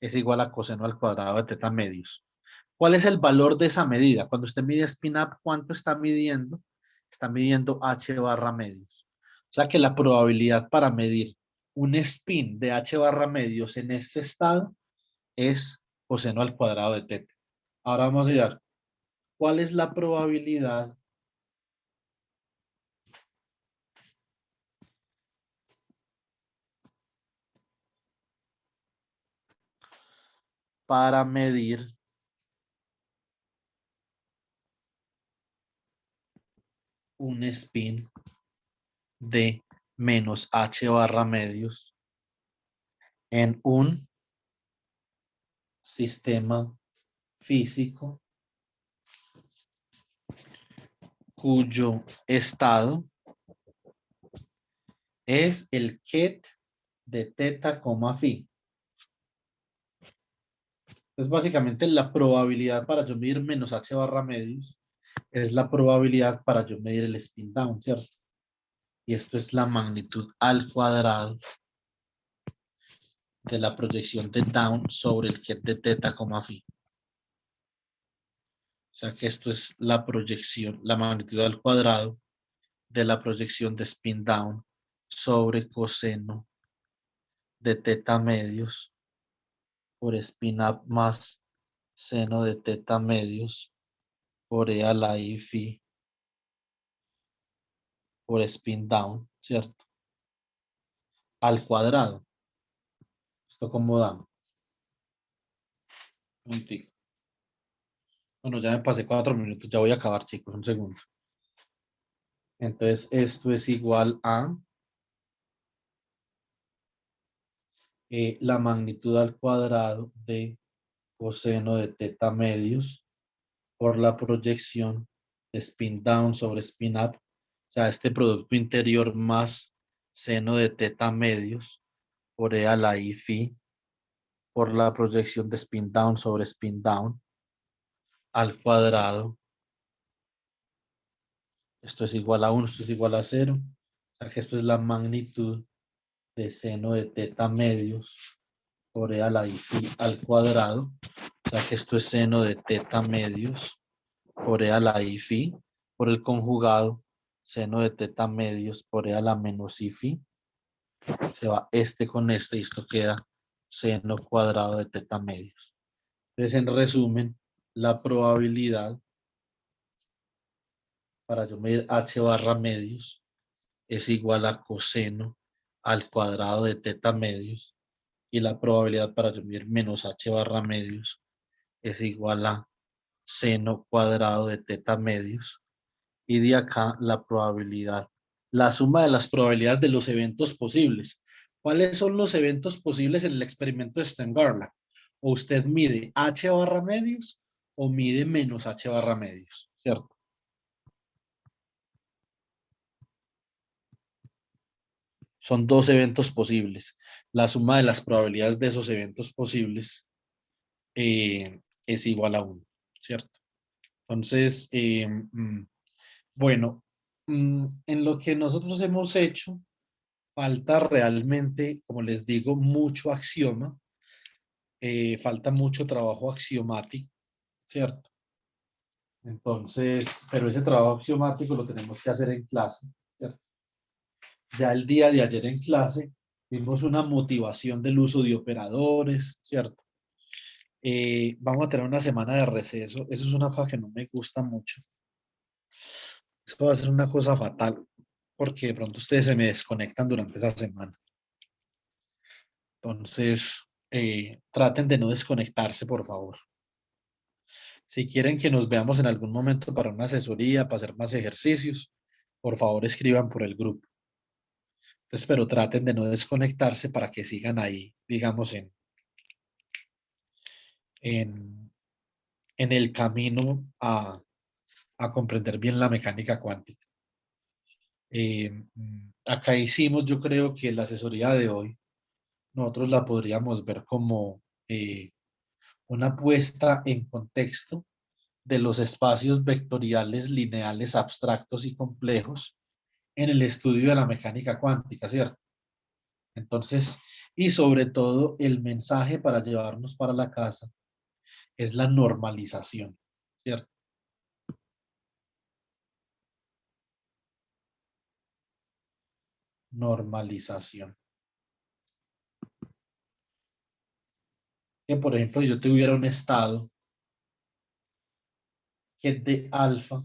[SPEAKER 1] es igual a coseno al cuadrado de teta medios. ¿Cuál es el valor de esa medida? Cuando usted mide spin up, ¿cuánto está midiendo? Está midiendo h barra medios. O sea que la probabilidad para medir un spin de h barra medios en este estado es coseno al cuadrado de teta. Ahora vamos a mirar ¿Cuál es la probabilidad para medir un spin de menos h barra medios en un sistema físico cuyo estado es el ket de teta, phi? Es básicamente la probabilidad para yo medir menos h barra medios, es la probabilidad para yo medir el spin down, ¿cierto? Y esto es la magnitud al cuadrado de la proyección de down sobre el ket de teta, phi. O sea que esto es la proyección, la magnitud al cuadrado de la proyección de spin down sobre coseno de teta medios por spin up más seno de teta medios por e a la i phi por spin down, ¿cierto? Al cuadrado. ¿Esto cómo da? Un tic. Bueno, ya me pasé 4 minutos, ya voy a acabar, chicos, un segundo. Entonces, esto es igual a la magnitud al cuadrado de coseno de teta medios por la proyección de spin down sobre spin up. O sea, este producto interior más seno de teta medios por e a la i phi por la proyección de spin down sobre spin down al cuadrado. Esto es igual a 1, esto es igual a 0. O sea que esto es la magnitud de seno de teta medios por e a la i phi al cuadrado. O sea que esto es seno de teta medios por e a la i phi por el conjugado seno de teta medios por e a la menos i phi. Se va este con este y esto queda seno cuadrado de teta medios. Entonces, en resumen, la probabilidad para yo medir h barra medios es igual a coseno al cuadrado de teta medios y la probabilidad para yo medir menos h barra medios es igual a seno cuadrado de teta medios. Y de acá la probabilidad, la suma de las probabilidades de los eventos posibles. ¿Cuáles son los eventos posibles en el experimento de Stern-Garland? O usted mide h barra medios o mide menos h barra medios, ¿cierto? Son dos eventos posibles. La suma de las probabilidades de esos eventos posibles es igual a 1, ¿cierto? Entonces, bueno, en lo que nosotros hemos hecho, falta realmente, como les digo, mucho axioma, falta mucho trabajo axiomático, ¿cierto? Entonces, pero ese trabajo axiomático lo tenemos que hacer en clase, ¿cierto? Ya el día de ayer en clase vimos una motivación del uso de operadores, ¿cierto? Vamos a tener una semana de receso. Eso es una cosa que no me gusta mucho. Eso va a ser una cosa fatal porque de pronto ustedes se me desconectan durante esa semana. Entonces, traten de no desconectarse, por favor. Si quieren que nos veamos en algún momento para una asesoría, para hacer más ejercicios, por favor escriban por el grupo. Entonces, pero traten de no desconectarse para que sigan ahí, digamos, en, en el camino a comprender bien la mecánica cuántica. Acá hicimos, yo creo que la asesoría de hoy, nosotros la podríamos ver como una puesta en contexto de los espacios vectoriales lineales abstractos y complejos en el estudio de la mecánica cuántica, ¿cierto? Entonces, y sobre todo el mensaje para llevarnos para la casa es la normalización, ¿cierto? Normalización. Que por ejemplo, si yo tuviera un estado ket de alfa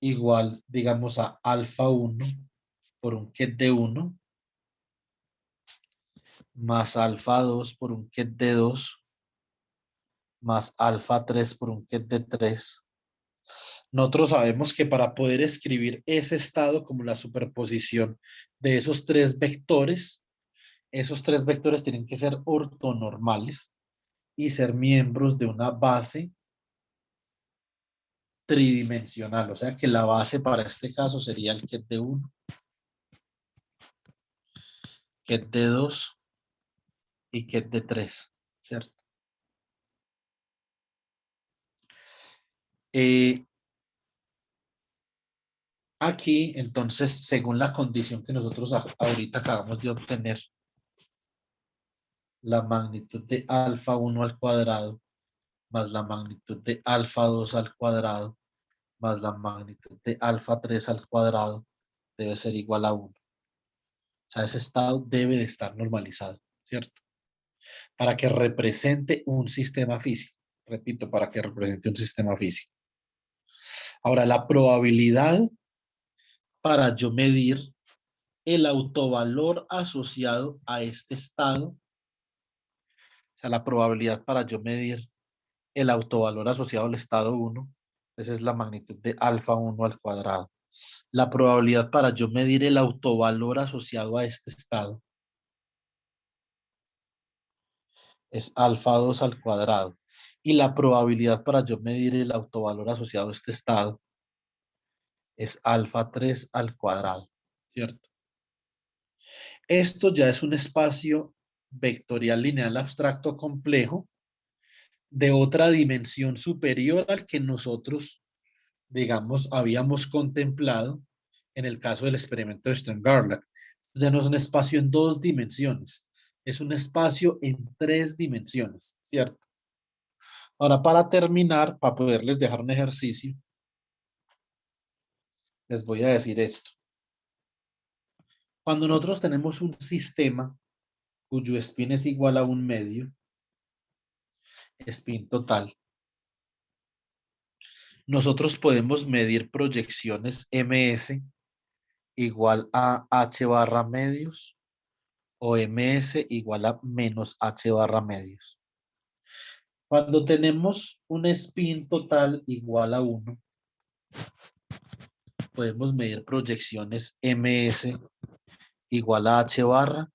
[SPEAKER 1] igual, digamos, a alfa 1 por un ket de 1 más alfa 2 por un ket de 2 más alfa 3 por un ket de 3. Nosotros sabemos que para poder escribir ese estado como la superposición de esos tres vectores tienen que ser ortonormales y ser miembros de una base tridimensional. O sea que la base para este caso sería el ket de 1, ket de 2 y ket de 3, ¿cierto? Eh, Aquí, entonces, según la condición que nosotros ahorita acabamos de obtener, la magnitud de alfa 1 al cuadrado más la magnitud de alfa 2 al cuadrado más la magnitud de alfa 3 al cuadrado debe ser igual a 1. O sea, ese estado debe de estar normalizado, ¿cierto? Para que represente un sistema físico. Repito, para que represente un sistema físico. Ahora, la probabilidad para yo medir el autovalor asociado a este estado, o sea, la probabilidad para yo medir el autovalor asociado al estado 1, esa es la magnitud de alfa 1 al cuadrado. La probabilidad para yo medir el autovalor asociado a este estado es alfa 2 al cuadrado. Y la probabilidad para yo medir el autovalor asociado a este estado es alfa 3 al cuadrado, ¿cierto? Esto ya es un espacio vectorial lineal abstracto complejo de otra dimensión superior al que nosotros, digamos, habíamos contemplado en el caso del experimento de Stern-Garlack. Ya no es un espacio en dos dimensiones, es un espacio en tres dimensiones, ¿cierto? Ahora, para terminar, para poderles dejar un ejercicio, les voy a decir esto. Cuando nosotros tenemos un sistema cuyo spin es igual a un medio, spin total, nosotros podemos medir proyecciones ms igual a h barra medios o ms igual a menos h barra medios. Cuando tenemos un spin total igual a 1, podemos medir proyecciones ms igual a h barra,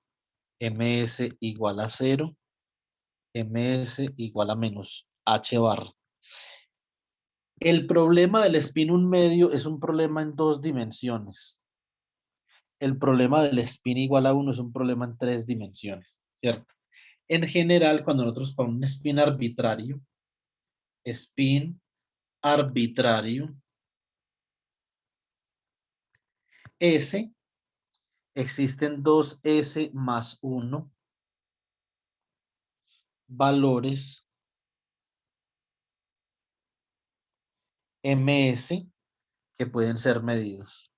[SPEAKER 1] ms igual a 0, ms igual a menos h barra. El problema del spin un medio es un problema en dos dimensiones. El problema del spin igual a 1 es un problema en tres dimensiones, ¿cierto? En general, cuando nosotros ponemos un spin arbitrario, S, existen dos S más 1 valores ms que pueden ser medidos.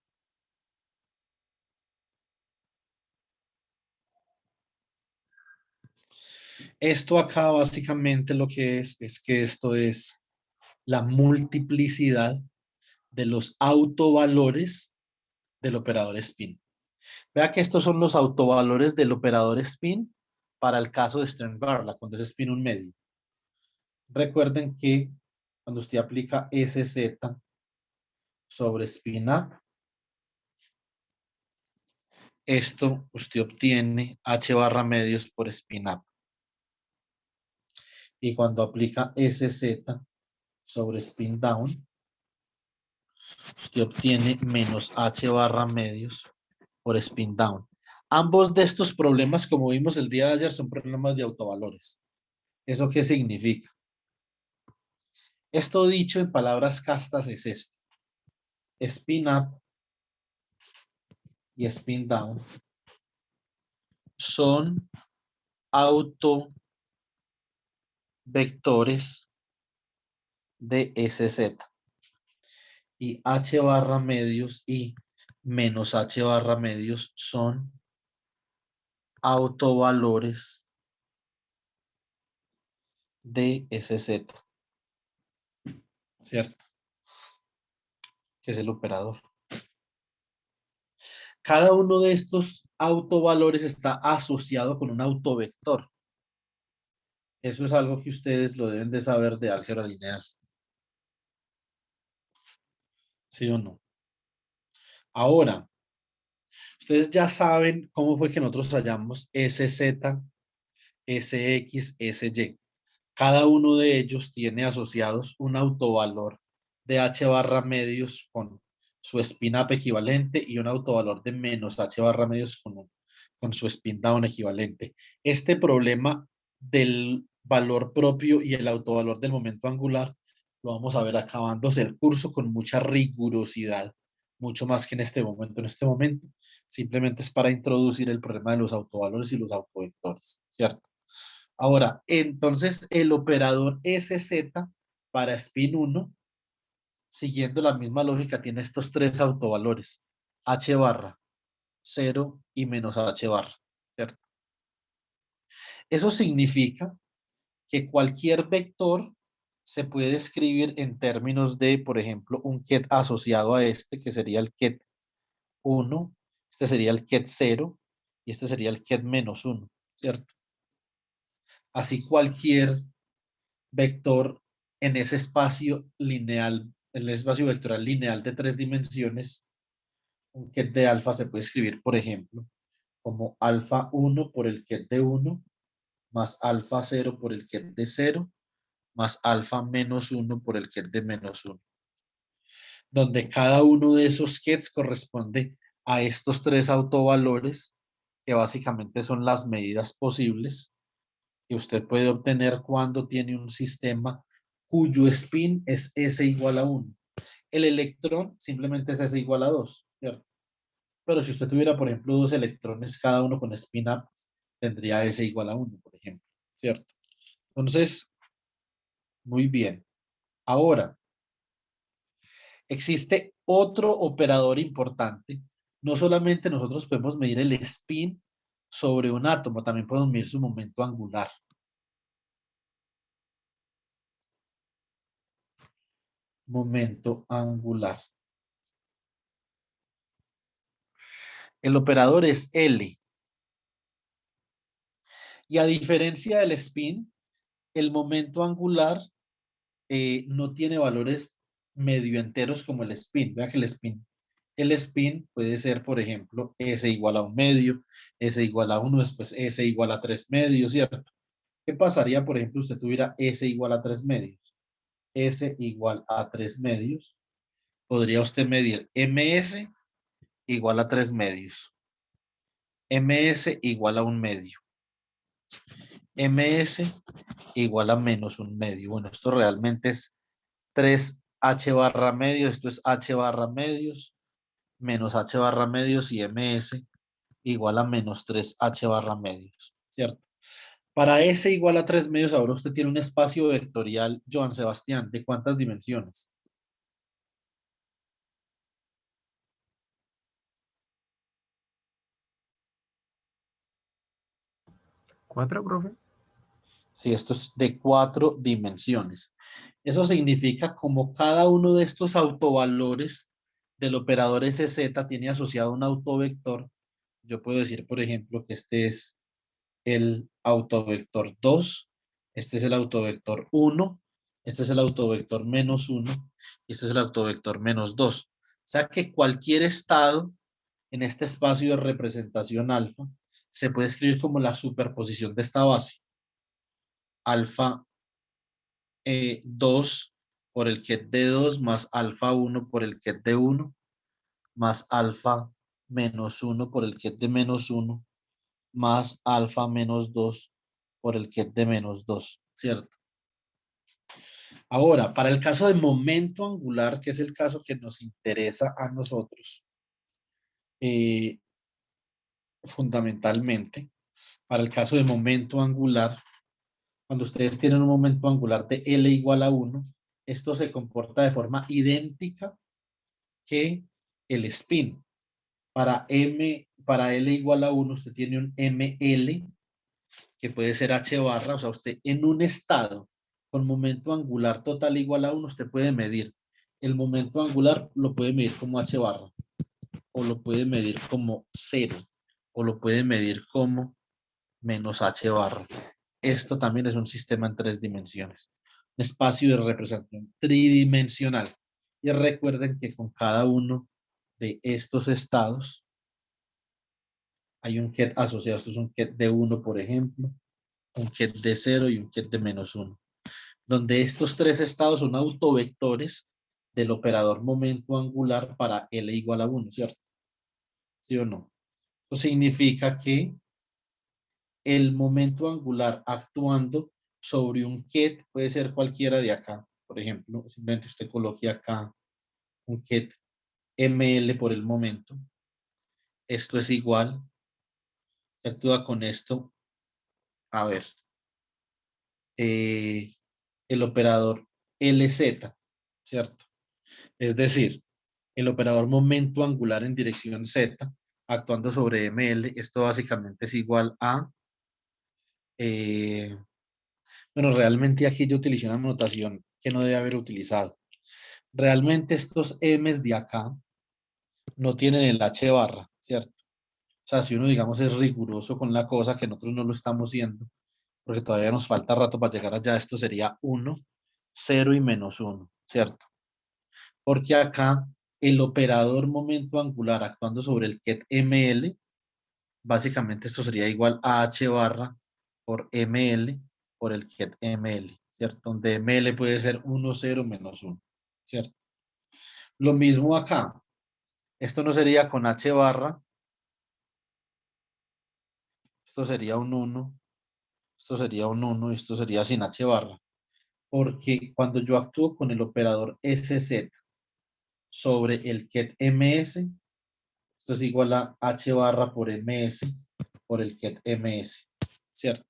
[SPEAKER 1] Esto acá básicamente lo que es que esto es la multiplicidad de los autovalores del operador spin. Vea que estos son los autovalores del operador spin para el caso de Stern-Garlack, cuando es spin un medio. Recuerden que cuando usted aplica SZ sobre spin A, esto usted obtiene H barra medios por spin up. Y cuando aplica SZ sobre spin down, usted obtiene menos H barra medios por spin down. Ambos de estos problemas, como vimos el día de ayer, son problemas de autovalores. ¿Eso qué significa? Esto dicho en palabras castas es esto. Spin up y spin down son autovectores de SZ. Y H barra medios y menos H barra medios son autovalores de SZ. ¿cierto? Que es el operador. Cada uno de estos autovalores está asociado con un autovector. Eso es algo que ustedes lo deben de saber de álgebra lineal. ¿Sí o no? Ahora, ustedes ya saben cómo fue que nosotros hallamos SZ, SX, SY. Cada uno de ellos tiene asociados un autovalor de h barra medios con su spin up equivalente y un autovalor de menos h barra medios con su spin down equivalente. Este problema del valor propio y el autovalor del momento angular lo vamos a ver acabándose el curso con mucha rigurosidad, mucho más que en este momento. En este momento simplemente es para introducir el problema de los autovalores y los autovectores, ¿cierto? Ahora, entonces el operador SZ para spin 1, siguiendo la misma lógica, tiene estos tres autovalores, h barra, 0 y menos h barra, ¿cierto? Eso significa que cualquier vector se puede escribir en términos de, por ejemplo, un ket asociado a este, que sería el ket 1, este sería el ket 0 y este sería el ket menos 1, ¿cierto? Así cualquier vector en ese espacio lineal, en el espacio vectoral lineal de tres dimensiones, un ket de alfa se puede escribir, por ejemplo, como alfa 1 por el ket de 1, más alfa 0 por el ket de 0, más alfa menos 1 por el ket de menos 1, donde cada uno de esos kets corresponde a estos tres autovalores, que básicamente son las medidas posibles que usted puede obtener cuando tiene un sistema cuyo spin es S igual a 1. El electrón simplemente es S igual a 2, ¿cierto? Pero si usted tuviera, por ejemplo, dos electrones, cada uno con spin up, tendría S igual a 1, por ejemplo, ¿cierto? Entonces, muy bien. Ahora, existe otro operador importante. No solamente nosotros podemos medir el spin sobre un átomo, también podemos medir su momento angular. Momento angular. El operador es L. Y a diferencia del spin, el momento angular no tiene valores medio enteros como el spin. Vea que el spin puede ser, por ejemplo, S igual a un medio, S igual a 1, después S igual a 3 medios, ¿cierto? ¿Qué pasaría, por ejemplo, usted tuviera S igual a 3 medios? S igual a 3 medios. Podría usted medir MS igual a 3 medios. MS igual a un medio. MS igual a menos un medio. Bueno, esto realmente es 3H barra medios, esto es H barra medios, menos H barra medios y MS igual a menos 3H barra medios, ¿cierto? Para S igual a 3 medios, ahora usted tiene un espacio vectorial, Joan Sebastián, ¿de cuántas dimensiones?
[SPEAKER 3] ¿Cuatro, profe?
[SPEAKER 1] Sí, esto es de 4 dimensiones. Eso significa como cada uno de estos autovalores del operador SZ tiene asociado un autovector, yo puedo decir, por ejemplo, que este es el autovector 2, este es el autovector 1, este es el autovector menos 1 y este es el autovector menos 2. O sea que cualquier estado en este espacio de representación alfa se puede escribir como la superposición de esta base. Alfa 2 por el ket de 2 más alfa 1 por el ket de 1 más alfa menos 1 por el ket de menos 1 más alfa menos 2 por el ket de menos 2, ¿cierto? Ahora, para el caso de momento angular, que es el caso que nos interesa a nosotros, eh, fundamentalmente, para el caso de momento angular, cuando ustedes tienen un momento angular de L igual a 1, esto se comporta de forma idéntica que el spin. Para L igual a 1, usted tiene un ML, que puede ser H barra, o sea, usted en un estado con momento angular total igual a 1, usted puede medir. El momento angular lo puede medir como h barra, o lo puede medir como 0, o lo puede medir como menos h barra. Esto también es un sistema en 3 dimensiones. Un espacio de representación tridimensional. Y recuerden que con cada uno de estos estados hay un ket asociado. Esto es un ket de 1, por ejemplo, un ket de 0 y un ket de menos 1. Donde estos tres estados son autovectores del operador momento angular para L igual a 1, ¿cierto? ¿Sí o no? Eso significa que el momento angular actuando sobre un ket puede ser cualquiera de acá. Por ejemplo, simplemente usted coloque acá un ket ml por el momento. Esto es igual. Se actúa con esto. A ver. El operador LZ, ¿cierto? Es decir, el operador momento angular en dirección Z actuando sobre ml. Esto básicamente es igual a... bueno, realmente aquí yo utilicé una notación que no debe haber utilizado. Realmente estos m's de acá no tienen el h barra, ¿cierto? O sea, si uno, digamos, es riguroso con la cosa, que nosotros no lo estamos siendo, porque todavía nos falta rato para llegar allá, esto sería 1, 0 y menos 1, ¿cierto? Porque acá el operador momento angular actuando sobre el ket ml, básicamente esto sería igual a h barra por ml por el ket ml, ¿cierto? Donde ml puede ser 1, 0, menos 1, ¿cierto? Lo mismo acá. Esto no sería con h barra. Esto sería un 1. Esto sería un 1 y esto sería sin h barra. Porque cuando yo actúo con el operador sz sobre el ket ms, esto es igual a h barra por ms por el ket ms, ¿cierto?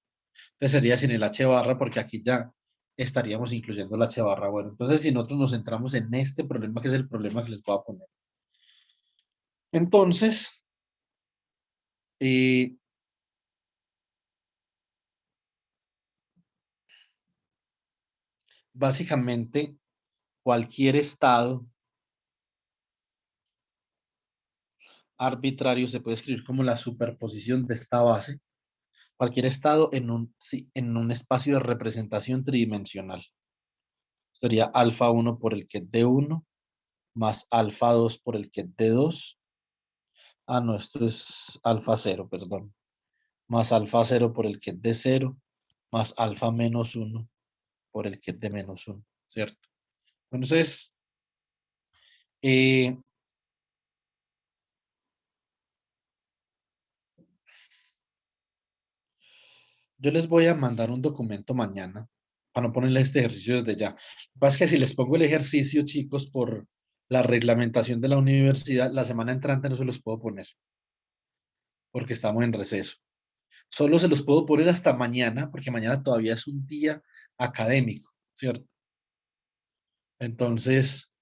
[SPEAKER 1] Entonces sería sin el h barra porque aquí ya estaríamos incluyendo el h barra. Bueno, entonces si nosotros nos centramos en este problema, que es el problema que les voy a poner. Entonces, básicamente cualquier estado arbitrario se puede escribir como la superposición de esta base. Cualquier estado en un espacio de representación tridimensional. Sería alfa 1 por el ket de 1 más alfa 2 por el ket de 2. Ah, no, esto es alfa 0, perdón. Más alfa 0 por el ket de 0 más alfa menos 1 por el ket de menos 1, ¿cierto? Entonces, eh, yo les voy a mandar un documento mañana para no ponerle este ejercicio desde ya. Lo que pasa es que si les pongo el ejercicio, chicos, por la reglamentación de la universidad, la semana entrante no se los puedo poner porque estamos en receso. Solo se los puedo poner hasta mañana porque mañana todavía es un día académico, ¿cierto? Entonces,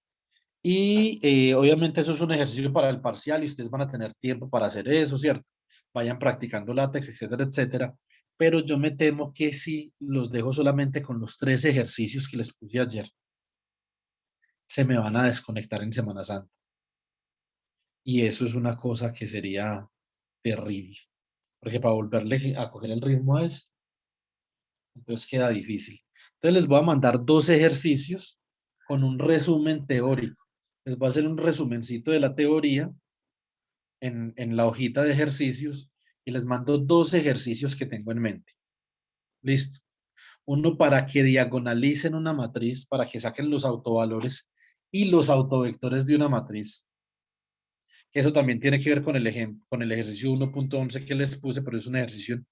[SPEAKER 1] y obviamente eso es un ejercicio para el parcial y ustedes van a tener tiempo para hacer eso, ¿cierto? Vayan practicando látex, etcétera, etcétera. Pero yo me temo que si los dejo solamente con los 3 ejercicios que les puse ayer, se me van a desconectar en Semana Santa. Y eso es una cosa que sería terrible. Porque para volverle a coger el ritmo a eso, entonces queda difícil. Entonces les voy a mandar 2 ejercicios con un resumen teórico. Les voy a hacer un resumencito de la teoría en la hojita de ejercicios y les mando 2 ejercicios que tengo en mente. Listo. Uno para que diagonalicen una matriz, para que saquen los autovalores y los autovectores de una matriz. Eso también tiene que ver con con el ejercicio 1.11 que les puse, pero es un ejercicio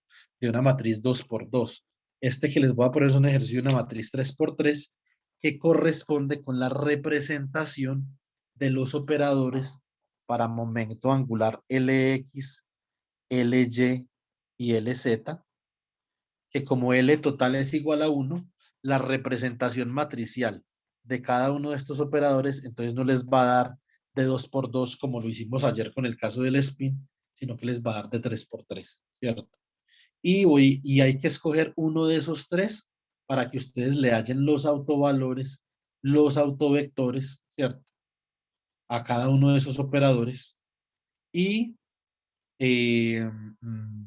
[SPEAKER 1] de una matriz 2x2. Este que les voy a poner es un ejercicio de una matriz 3x3 que corresponde con la representación de los operadores para momento angular LX, LY y LZ, que como L total es igual a 1, la representación matricial de cada uno de estos operadores, entonces no les va a dar de 2x2 como lo hicimos ayer con el caso del spin, sino que les va a dar de 3x3, ¿cierto? Y hay que escoger uno de esos 3 para que ustedes le hallen los autovalores, los autovectores, ¿cierto? A cada uno de esos operadores y eh, mm,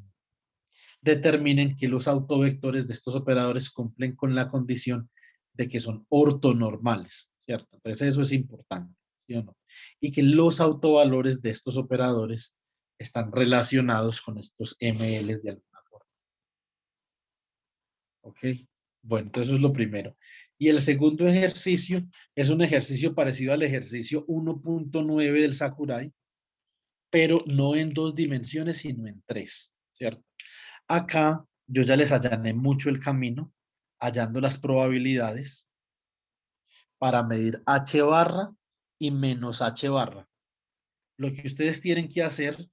[SPEAKER 1] determinen que los autovectores de estos operadores cumplen con la condición de que son ortonormales, ¿cierto? Entonces eso es importante, ¿sí o no? Y que los autovalores de estos operadores están relacionados con estos MLs de alguna forma. ¿Ok? Bueno, entonces eso es lo primero. Y el segundo ejercicio es un ejercicio parecido al ejercicio 1.9 del Sakurai, pero no en 2 dimensiones, sino en 3, ¿cierto? Acá yo ya les allané mucho el camino, hallando las probabilidades para medir H barra y menos H barra. Lo que ustedes tienen que hacer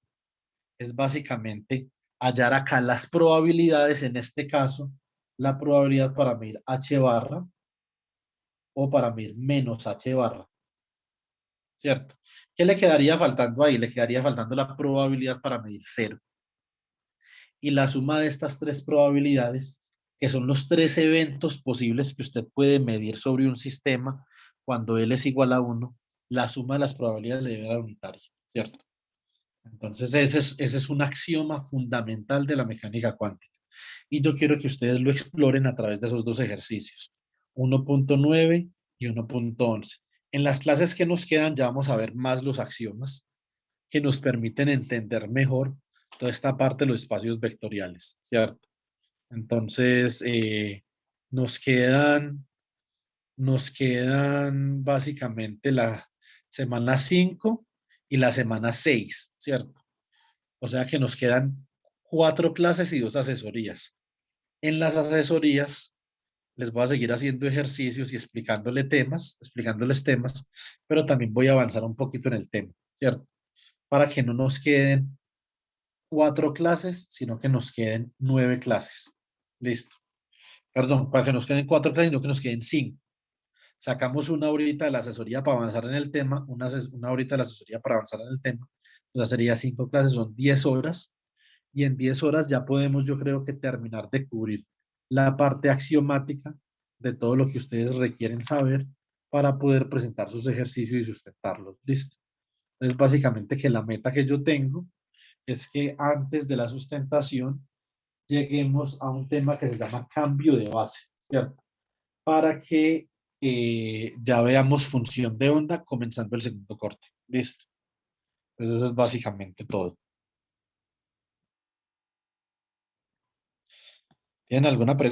[SPEAKER 1] es básicamente hallar acá las probabilidades, en este caso, la probabilidad para medir H barra o para medir menos H barra, ¿cierto? ¿Qué le quedaría faltando ahí? Le quedaría faltando la probabilidad para medir cero. Y la suma de estas tres probabilidades, que son los tres eventos posibles que usted puede medir sobre un sistema cuando L es igual a 1, la suma de las probabilidades le debe dar unitario, ¿cierto? Entonces ese es un axioma fundamental de la mecánica cuántica. Y yo quiero que ustedes lo exploren a través de esos dos ejercicios, 1.9 y 1.11. En las clases que nos quedan ya vamos a ver más los axiomas que nos permiten entender mejor toda esta parte de los espacios vectoriales, ¿cierto? Entonces, nos quedan básicamente la semana 5 y la semana 6, ¿cierto? O sea que nos quedan 4 clases y 2 asesorías. En las asesorías les voy a seguir haciendo ejercicios y explicándoles temas, pero también voy a avanzar un poquito en el tema, ¿cierto? Para que no nos queden 4 clases, sino que nos queden 9 clases. Listo. Perdón, para que nos queden 4 clases, sino que nos queden 5. Sacamos una horita de la asesoría para avanzar en el tema, una horita de la asesoría para avanzar en el tema. Entonces sería 5 clases, son 10 horas. Y en 10 horas ya podemos, yo creo que terminar de cubrir la parte axiomática de todo lo que ustedes requieren saber para poder presentar sus ejercicios y sustentarlos. Listo. Es básicamente que la meta que yo tengo es que antes de la sustentación lleguemos a un tema que se llama cambio de base, ¿cierto? Para que ya veamos función de onda comenzando el segundo corte. Listo. Pues eso es básicamente todo. ¿Tienen alguna pregunta?